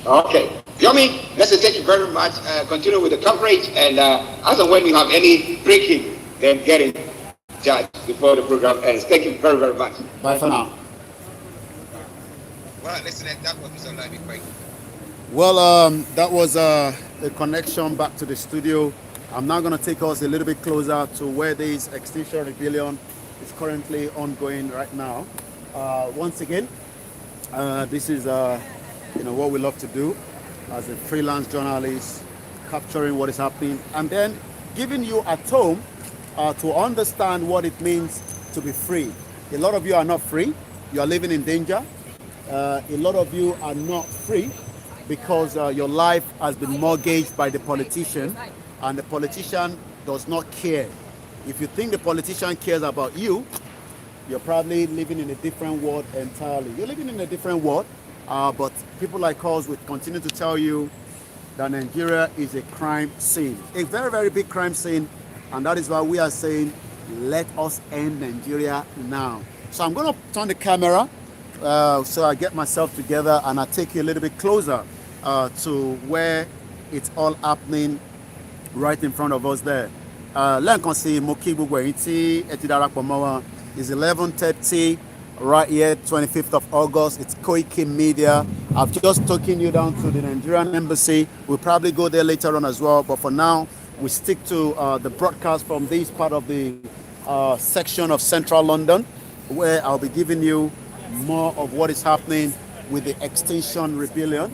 Okay, Yomi, let's thank you very much. Continue with the coverage, and as and when you have any breaking, then get in touch before the program ends. Thank you very, very much. Bye for now. Well, listen, that was Mr. Olayemiko. Well, that was a connection back to the studio. I'm now going to take us a little bit closer to where this Extinction Rebellion is currently ongoing right now. Once again, this is what we love to do as a freelance journalist, capturing what is happening and then giving you at home to understand what it means to be free. A lot of you are not free. You are living in danger. A lot of you are not free because your life has been mortgaged by the politician, and the politician does not care. If you think the politician cares about you, you're probably living in a different world entirely. You're living in a different world, but people like us will continue to tell you that Nigeria is a crime scene, a very, very big crime scene, and that is why we are saying, let us end Nigeria now. So I'm going to turn the camera so I get myself together and I take you a little bit closer to where it's all happening right in front of us there. It's 11:30 right here, 25th of August. It's Koiki Media. I've just taken you down to the Nigerian embassy. We'll probably go there later on as well. But for now, we stick to the broadcast from this part of the section of central London, where I'll be giving you more of what is happening with the Extinction Rebellion.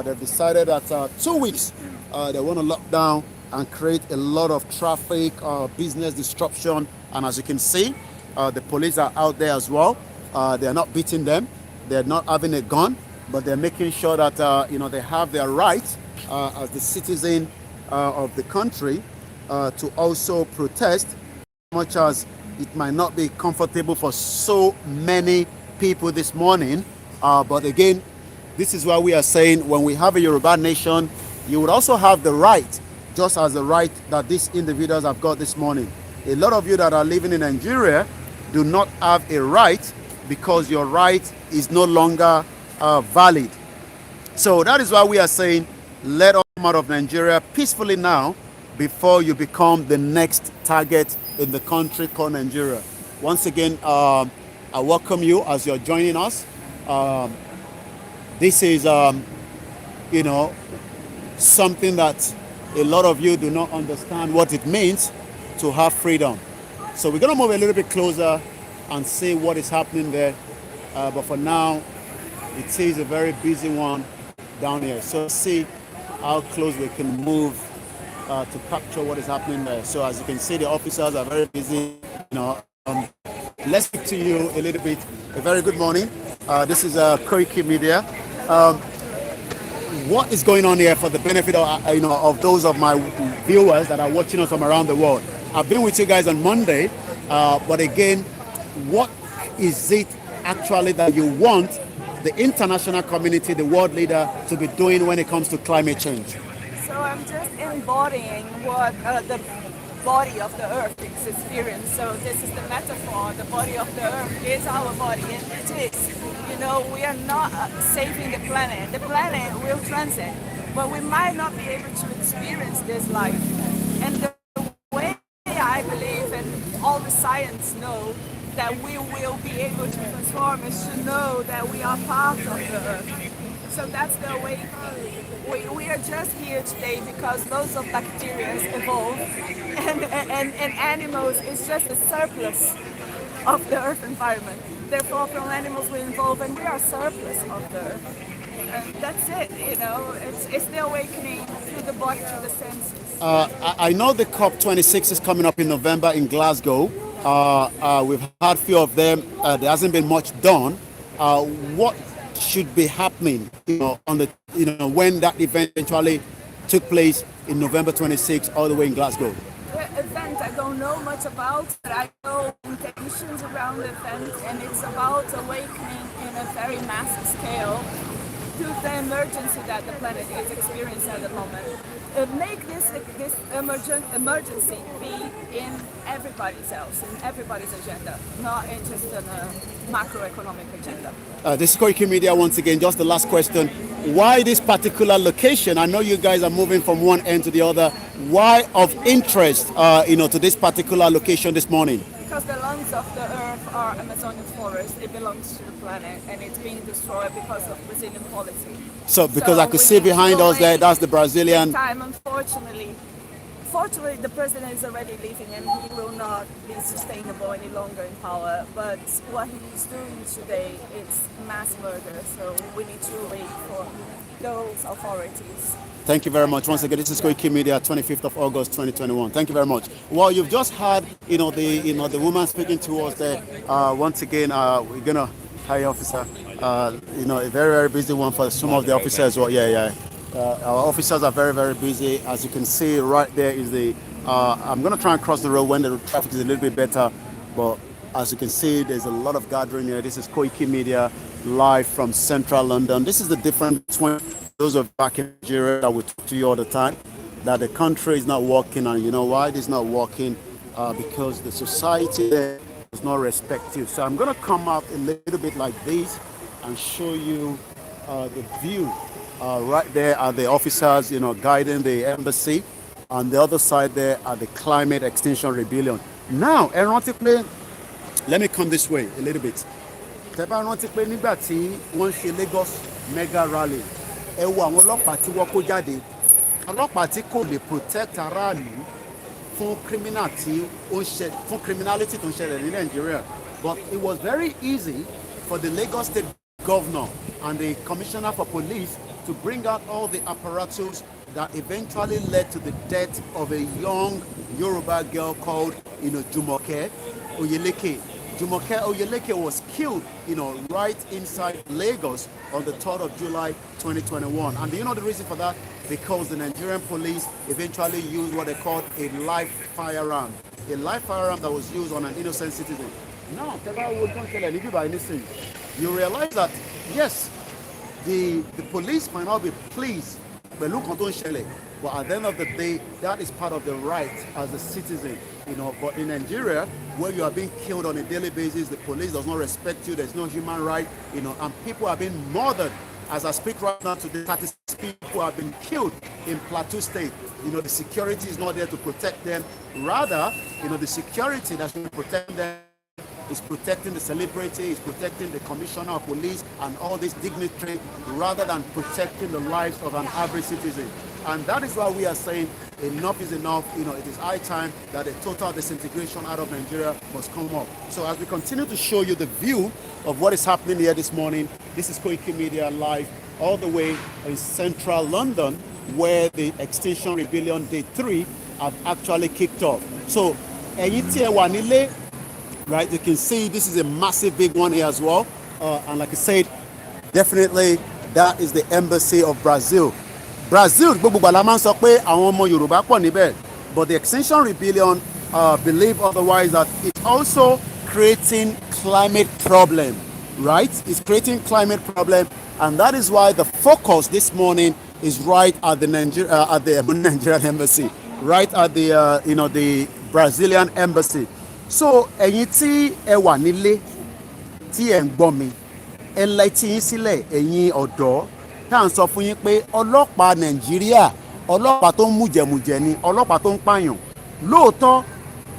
They've decided that 2 weeks they want to lock down and create a lot of traffic, business disruption. And as you can see, the police are out there as well. They are not beating them. They're not having a gun, but they're making sure that they have their rights as the citizen of the country to also protest, much as it might not be comfortable for so many people this morning. But again, this is why we are saying when we have a Yoruba nation, you would also have the right, just as the right that these individuals have got this morning. A lot of you that are living in Nigeria do not have a right because your right is no longer valid. So that is why we are saying, let us come out of Nigeria peacefully now before you become the next target in the country called Nigeria. Once again, I welcome you as you're joining us. This is, something that a lot of you do not understand what it means to have freedom. So we're going to move a little bit closer and see what is happening there. But for now, it is a very busy one down here. So let's see how close we can move to capture what is happening there. So as you can see, the officers are very busy. Let's speak to you a little bit. A very good morning. This is Koiki Media. What is going on here for the benefit of those of my viewers that are watching us from around the world? I've been with you guys on Monday, but again, what is it actually that you want the international community, the world leader, to be doing when it comes to climate change? So I'm just embodying what the body of the earth is experiencing. So this is the metaphor. The body of the earth is our body, and it is. We are not saving the planet. The planet will transit, but we might not be able to experience this life. And the way I believe, and all the science know, that we will be able to transform is to know that we are part of the earth. So that's the way we are just here today because loads of bacteria evolved and animals is just a surplus of the earth environment. Therefore, from animals we evolve and we are surplus of the earth. And that's it, it's the awakening through the body, through the senses. I know the COP26 is coming up in November in Glasgow. We've had a few of them. There hasn't been much done. What should be happening, on the, when that event eventually took place in November 26 all the way in Glasgow? The event I don't know much about, but I know intentions around the event, and it's about awakening in a very massive scale to the emergency that the planet is experiencing at the moment. Make this emergency be in everybody's else, in everybody's agenda, not in just a macroeconomic agenda. This is Koiki Media once again. Just the last question. Why this particular location? I know you guys are moving from one end to the other. Why of interest, to this particular location this morning? Because the lungs of the earth are Amazonian forest. It belongs to the planet, and it's being destroyed because of Brazilian policy. So because I could see behind us there, that's the Brazilian. Time, Fortunately, the president is already leaving, and he will not be sustainable any longer in power. But what he's doing today, it's mass murder. So we need to wait for those authorities. Thank you very much. Once again, this is Koiki Media, 25th of August, 2021. Thank you very much. Well, you've just had, the woman speaking to us there. Once again, we're gonna, hi officer. A very, very busy one for some of the officers as well. Yeah. Our officers are very, very busy. As you can see, right there is the. I'm gonna try and cross the road when the traffic is a little bit better, but as you can see, there's a lot of gathering here. This is Koiki Media live from central London. This is the difference between those of back in Nigeria that we talk to you all the time, that the country is not working, and you know why it is not working? Because the society there does not respect you. So I'm gonna come out a little bit like this and show you the view. Right there are the officers, guiding the embassy. On the other side there are the Climate Extinction Rebellion. Now, aeronautically, let me come this way a little bit. tẹ́ bá rántí pé nígbà tí wọ́n ṣe Lagos mega rally ẹ wo àwọn ọlọ́pàá tí wọ́n kó jáde ọlọ́pàá tí kò lè protect aráàlú fún criminality tó ń ṣẹlẹ̀ ní Nigeria, but it was very easy for the Lagos State Governor and the Commissioner for Police to bring out all the apparatus that eventually led to the death of a young Yoruba girl called, Jumoke Oyeleke. Jumoke Oyeleke was killed, right inside Lagos on the 3rd of July 2021. And do you know the reason for that? Because the Nigerian police eventually used what they called a live firearm. A live firearm that was used on an innocent citizen. Now, you realize that, yes, the police might not be pleased, but at the end of the day, that is part of the right as a citizen. But in Nigeria, where you are being killed on a daily basis, the police does not respect you, there's no human right, and people are being murdered. As I speak right now today, 36 people have been killed in Plateau State. The security is not there to protect them. Rather, the security that should protect them is protecting the celebrity, is protecting the commissioner of police and all these dignitaries, rather than protecting the lives of an average citizen. And that is why we are saying enough is enough. It is high time that a total disintegration out of Nigeria must come up. So as we continue to show you the view of what is happening here this morning, this is Koiki Media Live, all the way in central London, where the Extinction Rebellion Day 3 have actually kicked off. So, right, you can see this is a massive big one here as well. And like I said, definitely that is the embassy of Brazil. Brazil, but the Extinction Rebellion believe otherwise, that it's also creating climate problem, right? It's creating climate problem, and that is why the focus this morning is right at the Nigerian embassy, right at the the Brazilian embassy. So ẹ̀yin tí ẹ wà nílé tí ẹ ń gbọ́ mi, ẹ la etí yín sílẹ̀ ẹ̀yin ọ̀dọ́ tá à ń sọ fún yín pé ọlọ́pàá Nàìjíríà, ọlọ́pàá tó ń mújẹmújẹ ni, ọlọ́pàá tó ń pààyàn. Lóòótọ́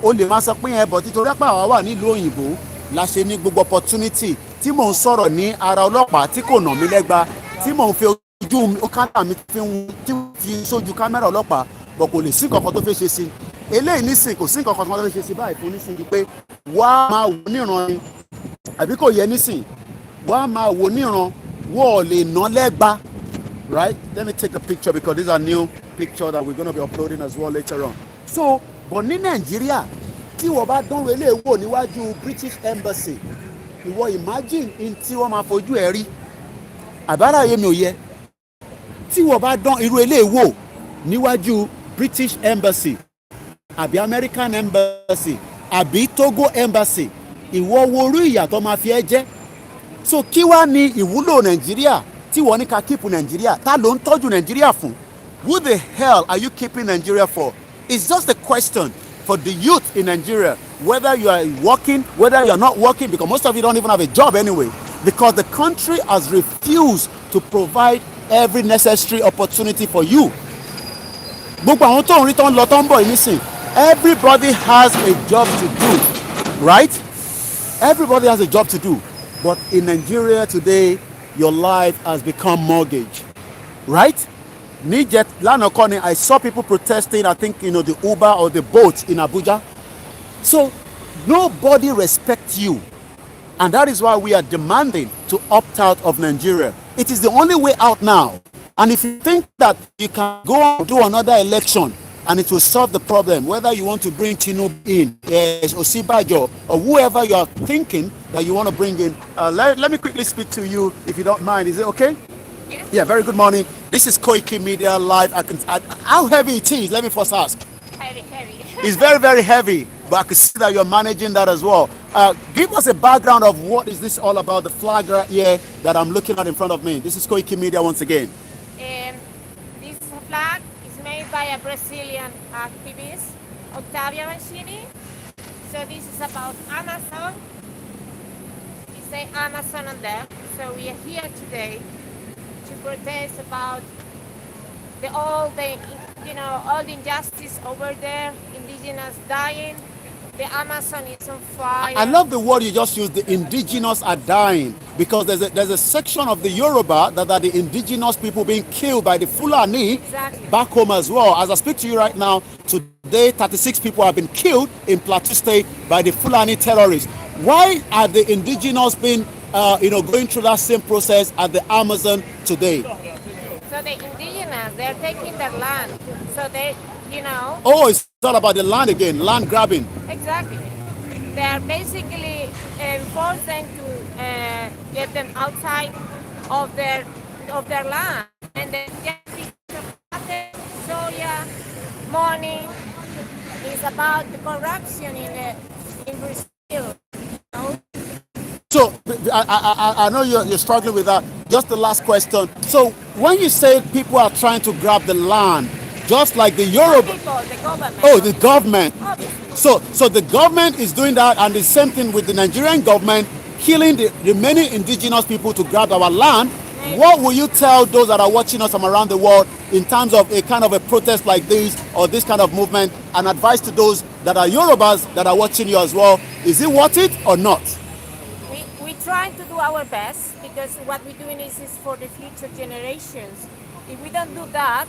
o lè máa sọ pé yẹn bọ̀ títorí pé àwa wà nílùú òyìnbó la ṣe ní gbogbo opportunity tí mò ń sọ̀rọ̀ ní ara ọlọ́pàá tí kò nà mí lẹ́gba, tí mò ń fi ojú kámẹ́rà mi fi sójú kámẹ́rà ọlọ́pàá, bọ̀ kò lè sí kankan tó fẹ́ ṣe sí. Eléyìí nísìn kò sí nǹkan kan tó fẹ́ ṣe sí báyìí fún nísìn di pé wá máa wò níran ni, àbí kò yẹ nísìn wá máa wò níran wọ́n lè ná lẹ́gba, right? Let me take a picture because these are new picture that we're going to be uploading as well later on. So but ní Nàìjíríà tí wọ́n bá dánwò eléyìí wò níwájú British Embassy, ìwọ imagine in tí wọ́n máa fojú ẹ̀ rí, àbára yẹn mi ò yẹ. Tí wọ́n bá dán irú eléyìí wò níwájú British Embassy àbí American Embassy àbí Togo Embassy, ìwọ wo orí ìyà tó máa fi ẹ́ jẹ. So kí wá ní ìwúlò Nàìjíríà tí wọ́n ní ká keep Nàìjíríà? Ta ló ń tọ́jú Nàìjíríà fún? Who the hell are you keeping Nigeria for? It's just a question for the youth in Nigeria, whether you are working, whether you are not working, because most of you don't even have a job anyway, because the country has refused to provide every necessary opportunity for you. Gbogbo àwọn tó ń rí tó ń lọ tó ń bọ̀ nísìn, everybody has a job to do, right? Everybody has a job to do. But in Nigeria today, your life has become mortgage, right? I saw people protesting, I think, the Uber or the boat in Abuja. So nobody respects you. And that is why we are demanding to opt out of Nigeria. It is the only way out now. And if you think that you can go and do another election and it will solve the problem, whether you want to bring Tinubu in, Osibajo, or whoever you are thinking that you want to bring in, let me quickly speak to you, if you don't mind. Is it okay? Yes. Yeah, very good morning. This is Koiki Media Live. How heavy it is, let me first ask. Heavy. It's very, very heavy, but I can see that you're managing that as well. Give us a background of what is this all about, the flag right here that I'm looking at in front of me. This is Koiki Media once again. This flag is made by a Brazilian activist, Octavio Mancini. So this is about Amazon. You say Amazon on there. So we are here today to protest about all the injustice over there, indigenous dying, The Amazon is on fire. I love the word you just used, the indigenous are dying, because there's a section of the Yoruba that are the indigenous people being killed by the Fulani back home as well. As I speak to you right now, today 36 people have been killed in Plateau State by the Fulani terrorists. Why are the indigenous being, going through that same process at the Amazon today? So the indigenous, they're taking their land. So they, Oh, it's not about the land again, land grabbing. Exactly. They are basically forced them to get them outside of their land, and then get soya, money. It's about the corruption in Brazil. So I know you're struggling with that. Just the last question. So when you say people are trying to grab the land, just like the Yoruba, the government. Oh, the government. So the government is doing that, and the same thing with the Nigerian government, killing the many indigenous people to grab our land. What will you tell those that are watching us from around the world in terms of a kind of a protest like this, or this kind of movement, and advice to those that are Yorubas that are watching you as well? Is it worth it or not? We try to do our best, because what we're doing is for the future generations. If we don't do that,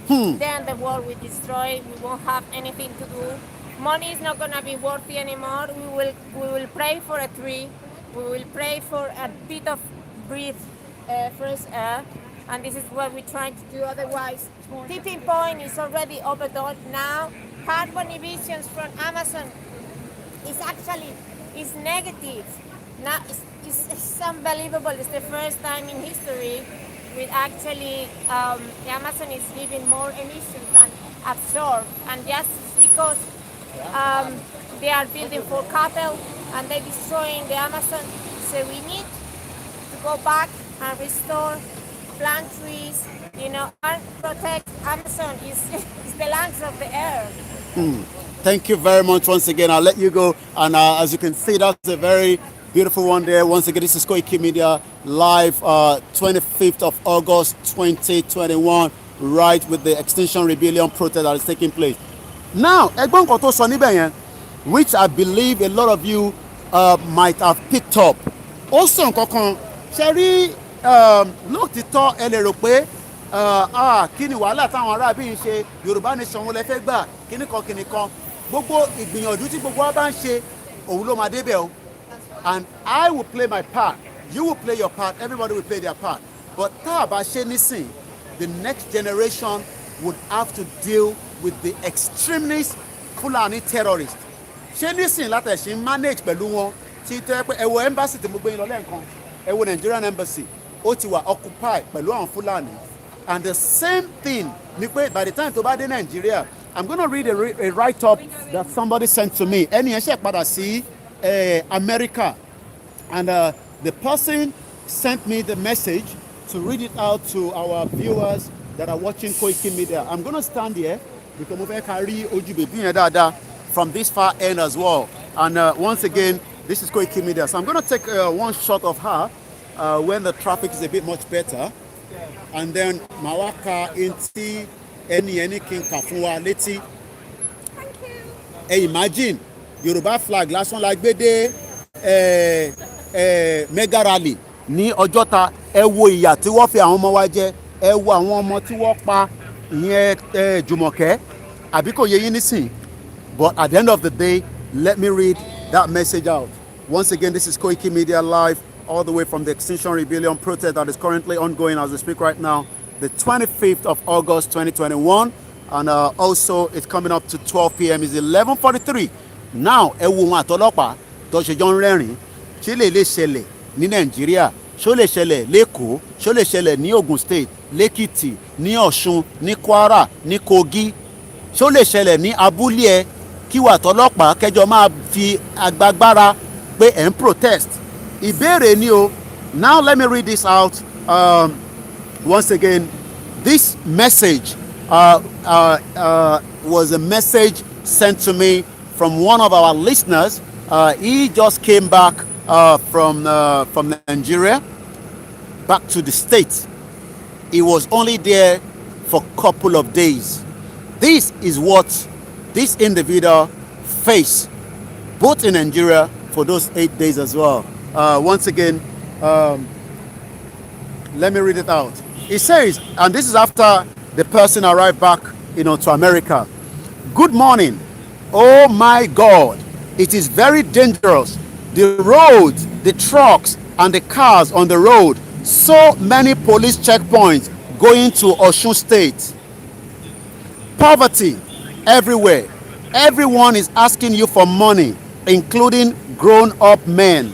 then the world will destroy. We won't have anything to do. Money is not going to be worthy anymore. We will pray for a tree. We will pray for a bit of breathe, fresh air, and this is what we're trying to do. Otherwise, tipping point is already overdone now. Carbon emissions from Amazon is negative. Now it's unbelievable. It's the first time in history with actually the Amazon is giving more emissions than absorbed, and just because they are building for cattle and they're destroying the Amazon. So we need to go back and restore, plant trees, and protect Amazon. Is the lungs of the earth. Thank you very much once again. I'll let you go, and as you can see, that's a very beautiful one there. Once again, this is Koiki Media live, 25th of August 2021, right with the Extinction Rebellion protest that is taking place. Now, Egbon Koto Sonibeyen, which I believe a lot of you might have picked up. Also, Kokon, Sherry, look to talk pé kí ni wàhálà táwọn ará bí ń ṣe Yorùbá nation wọn lè fẹ́ gbà kíní kan gbogbo ìgbìyànjú tí gbogbo wa bá ń ṣe òun ló máa débẹ̀ o. And I will play my part, you will play your part, everybody will play their part. But tá a bá ṣe nísìn, the next generation would have to deal with the extremist Fulani terrorists. Ṣé nísìn láti ṣe manage pẹ̀lú wọn tí tẹ́ pé ẹ wo embassy tí mo gbé yín lọ lẹ́ẹ̀kan, ẹ wo Nigerian embassy ó ti wà occupied pẹ̀lú àwọn Fulani. And the same thing ni pé by the time tó bá dé Nigeria, I'm going to read a write-up that somebody sent to me. Ẹni yẹn ṣe padà sí America, and the person sent me the message to read it out to our viewers that are watching Koiki Media. I'm going to stand here because mo fẹ́ kárí ojú bèbí yẹn dáadáa from this far end as well. And once again, this is Koiki Media. So I'm going to take one shot of her when the traffic is a bit much better, and then mawaka inti any king kà fún wa létí. Imagine Yorùbá flag lásán la gbé dé mega rally ní Ọjọ́ta. Ẹ wo ìyà tí wọ́n fi àwọn ọmọ wa jẹ, ẹ wo àwọn ọmọ tí wọ́n pa ìyẹn Jùmọ̀kẹ́, àbí kò yé yín nísìn. But at the end of the day, let me read that message out. Once again, this is Koiki Media live all the way from the Extinction Rebellion protest that is currently ongoing as we speak right now, the 25th of August 2021. And also it's coming up to 12 p.m. It's 11:43. Now, ẹ wo wọn àtọlọ́pàá tó ṣe jọ ń rẹ́rìn-ín. Ṣé lè ṣẹlẹ̀ ní Nàìjíríà? Ṣó lè ṣẹlẹ̀ l'Ékòó? Ṣó lè ṣẹlẹ̀ ní Ogun State, l'Ékìtì, ní Ọ̀ṣun, ní Kwara, ní Kogi? Ṣó lè ṣẹlẹ̀ ní abúlé ẹ kí wà tọlọ́pàá kẹjọ máa fi agbágbára pé ẹ̀ ń protest? Ìbéèrè ni o. Now let me read this out once again. This message was a message sent to me from one of our listeners. He just came back from Nigeria back to the States. He was only there for a couple of days. This is what this individual faced both in Nigeria for those 8 days as well. Once again, let me read it out. It says, and this is after the person arrived back, to America. Good morning. Oh my God, it is very dangerous. The roads, the trucks, and the cars on the road. So many police checkpoints going to Osun State. Poverty everywhere. Everyone is asking you for money, including grown-up men.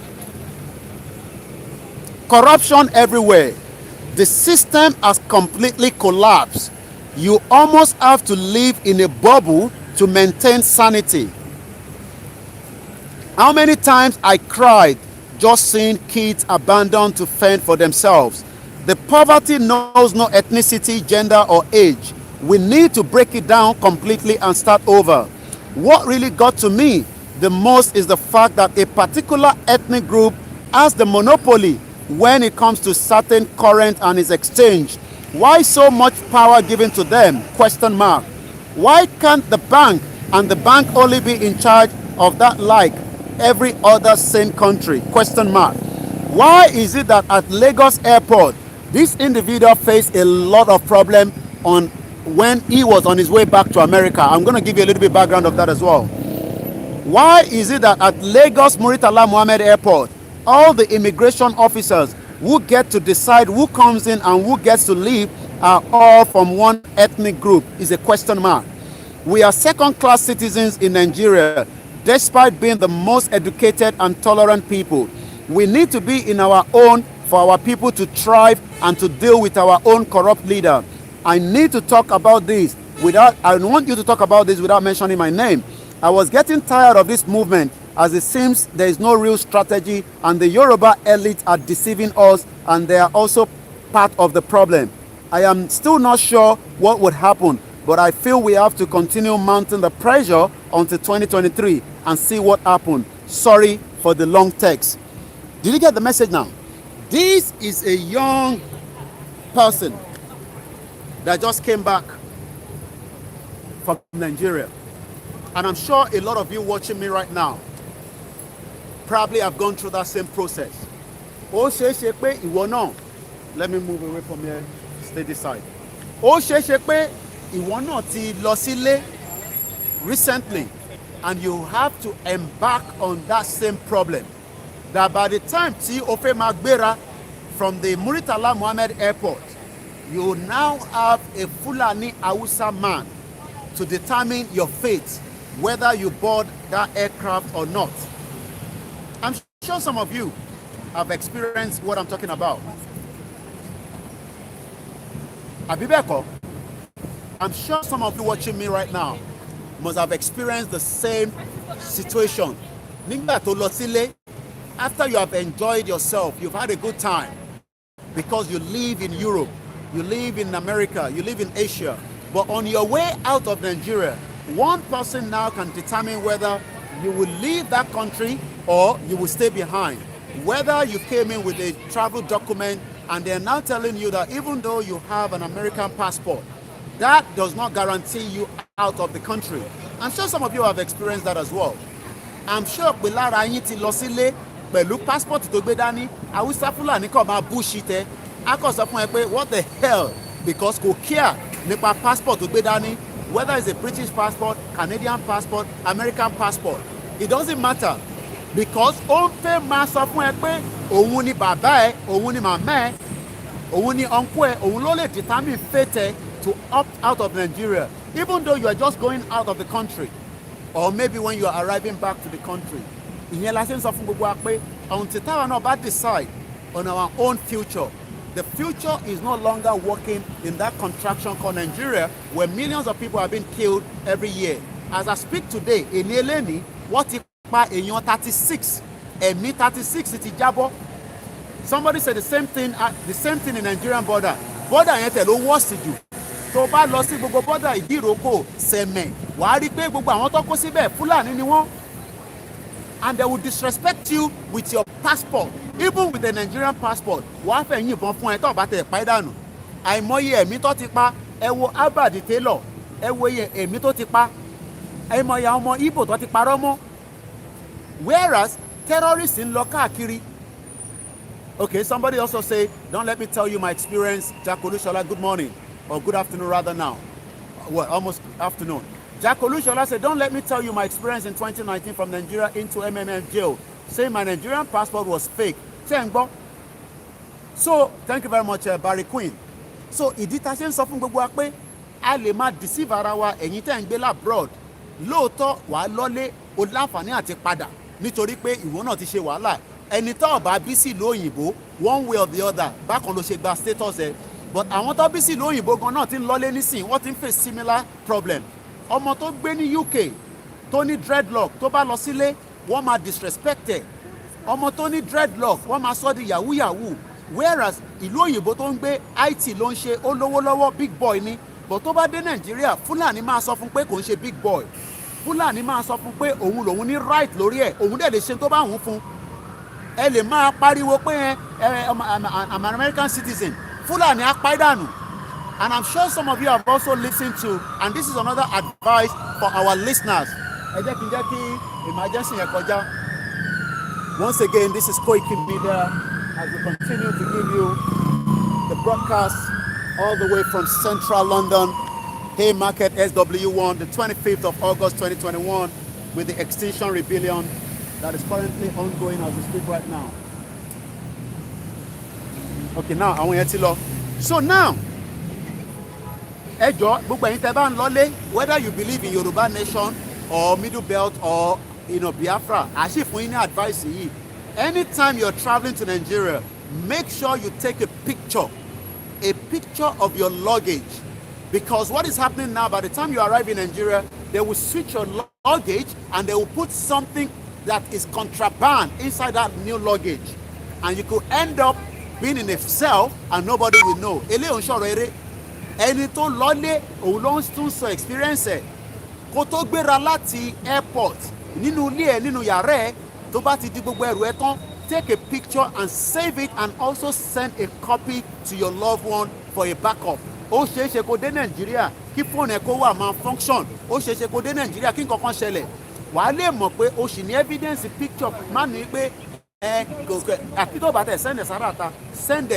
Corruption everywhere. The system has completely collapsed. You almost have to live in a bubble to maintain sanity. How many times I cried just seeing kids abandoned to fend for themselves. The poverty knows no ethnicity, gender, or age. We need to break it down completely and start over. What really got to me the most is the fact that a particular ethnic group has the monopoly when it comes to certain current and its exchange. Why so much power given to them? Question mark. Why can't the bank and the bank only be in charge of that like every other sane country? Question mark. Why is it that at Lagos Airport, this individual faced a lot of problem on when he was on his way back to America? I'm going to give you a little bit background of that as well. Why is it that at Lagos Muritala Mohammed Airport, all the immigration officers who get to decide who comes in and who gets to leave are all from one ethnic group? Is a question mark. We are second-class citizens in Nigeria, despite being the most educated and tolerant people. We need to be in our own for our people to thrive and to deal with our own corrupt leader. I need to talk about this I want you to talk about this without mentioning my name. I was getting tired of this movement, as it seems there is no real strategy and the Yoruba elites are deceiving us, and they are also part of the problem. I am still not sure what would happen, but I feel we have to continue mounting the pressure until 2023 and see what happens. Sorry for the long text. Did you get the message now? This is a young person that just came back from Nigeria. And I'm sure a lot of you watching me right now probably have gone through that same process. Ó ṣeé ṣe pé ìwọ náà, let me move away from here, stay this side. Ó ṣeé ṣe pé ìwọ náà ti lọ sílé recently, and you have to embark on that same problem. That by the time tí o fẹ́ máa gbéra from the Muritala Mohammed Airport, you now have a Fulani Hausa man to determine your fate, whether you board that aircraft or not. I'm sure some of you have experienced what I'm talking about. Abibeko, I'm sure some of you watching me right now must have experienced the same situation. Nígbà tó lọ sílé, after you have enjoyed yourself, you've had a good time because you live in Europe, you live in America, you live in Asia, but on your way out of Nigeria, one person now can determine whether you will leave that country or you will stay behind. Whether you came in with a travel document and they're now telling you that even though you have an American passport, that does not guarantee you out of the country. I'm sure some of you have experienced that as well. I'm sure pé lára yín ti lọ sílé pẹ̀lú passport tó gbé dání, Hausa Fulani kò máa bullshit ẹ. A kò sọ fún ẹ pé what the hell, because kò care nípa passport tó gbé dání, whether it's a British passport, Canadian passport, American passport. It doesn't matter, because ó ń fẹ́ máa sọ fún ẹ pé òun ni bàbá ẹ, òun ni màmá ẹ, òun ni uncle ẹ, òun ló lè determine fate ẹ to opt out of Nigeria, even though you are just going out of the country, or maybe when you are arriving back to the country. Ìyẹn la ṣe ń sọ fún gbogbo wa pé until táwa náà bá decide on our own future, the future is no longer working in that contraction called Nigeria, where millions of people are being killed every year. As I speak today, in Eleni, what ti pa èèyàn 36, ẹ̀mí 36 ti jábọ́. Somebody said the same thing in Nigerian border. Border yẹn tẹ̀ ló worst jù. Tó bá lọ sí gbogbo border Ìdíròkò, Sẹ̀mẹ̀, wàá rí pé gbogbo àwọn tó kó síbẹ̀ Fúlàní ni wọ́n. And they will disrespect you with your passport, even with the Nigerian passport. Wàá fẹ́ yìnbọn fún ẹ tó bá tẹ̀ pa ẹ́ dànù. Àìmọye ẹ̀mí tó ti pa, ẹ wo Albert Taylor, ẹ wo ẹ̀mí tó ti pa, àìmọye àwọn ọmọ Igbo tó ti parọ́ mọ́. whereas terrorists in lọ káàkiri. Okay, somebody also say, don't let me tell you my experience. Jack Olushola, good morning, or good afternoon rather now. Well, almost afternoon. Jack Olushola said, don't let me tell you my experience in 2019 from Nigeria into MMM jail, saying my Nigerian passport was fake. So, thank you very much, Barry Queen. So, ìdí tá ṣe ń sọ fún gbogbo wa pé a lè máa deceive ara wa ẹ̀yin tẹ́ ń gbé labroad. Lóòótọ́ wàá lọ́lé o láǹfààní àti padà nítorí pé ìwọ náà ti ṣe wàhálà. Ẹni tó bá bí sí lóyìnbó one way or the other bákan ló ṣe gba status ẹ̀. But àwọn tó bí sí lóyìnbó gan náà ti ń lọ́lé nísìnyí wọ́n ti ń face similar problem. Ọmọ tó gbé ní UK tó ní dreadlock tó bá lọ sílé wọ́n máa disrespect ẹ̀. Ọmọ tó ní dreadlock wọ́n máa sọ di yahoo yahoo. Whereas ìlú òyìnbó tó ń gbé IT ló ń ṣe ó lówó lọ́wọ́ big boy ni, but tó bá dé Nàìjíríà Fúlàní máa sọ fún pé kò ń ṣe big boy. Fúlàní máa sọ fún pé òun lòun ní right lórí ẹ̀, òun dẹ̀ lè ṣe tó bá òun fún. Ẹ lè máa pariwo pé I'm an American citizen. Fúlàní á pa dànù. And I'm sure some of you have also listened to, and this is another advice for our listeners. Ẹ jẹ́ kí emergency yẹn kọjá. Once again, this is Koiki Media as we continue to give you the broadcast all the way from central London, Haymarket SW1, the 25th of August 2021, with the Extinction Rebellion that is currently ongoing as we speak right now. Okay, now, àwọn yẹn ti lọ. So now, ẹ jọ̀ọ́ gbogbo ẹ̀yin tẹ́ bá ń lọlé, whether you believe in Yoruba nation or Middle Belt or Biafra, àṣì fún yín ní advice yìí. Anytime you're traveling to Nigeria, make sure you take a picture of your luggage, because what is happening now, by the time you arrive in Nigeria, they will switch your luggage and they will put something that is contraband inside that new luggage, and you could end up being in a cell and nobody will know. Eléyìí ń ṣọ̀rọ̀ eré. Ẹni tó lọlé òun ló ń tún sọ experience ẹ̀. Kó tó gbéra láti airport nínú ilé ẹ̀ nínú yàrá ẹ̀ tó bá ti di gbogbo ẹrù ẹ̀ tán, take a picture and save it and also send a copy to your loved one for a backup. Ó ṣeé ṣe kó dé Nàìjíríà kí fóònù ẹ̀ kó wà máa function. Ó ṣeé ṣe kó dé Nàìjíríà kí nǹkan kan ṣẹlẹ̀. Wàá lè mọ̀ pé o ṣì ní evidence picture má ní pé àti tó bá tẹ̀ send ẹ̀ sára ta send ẹ̀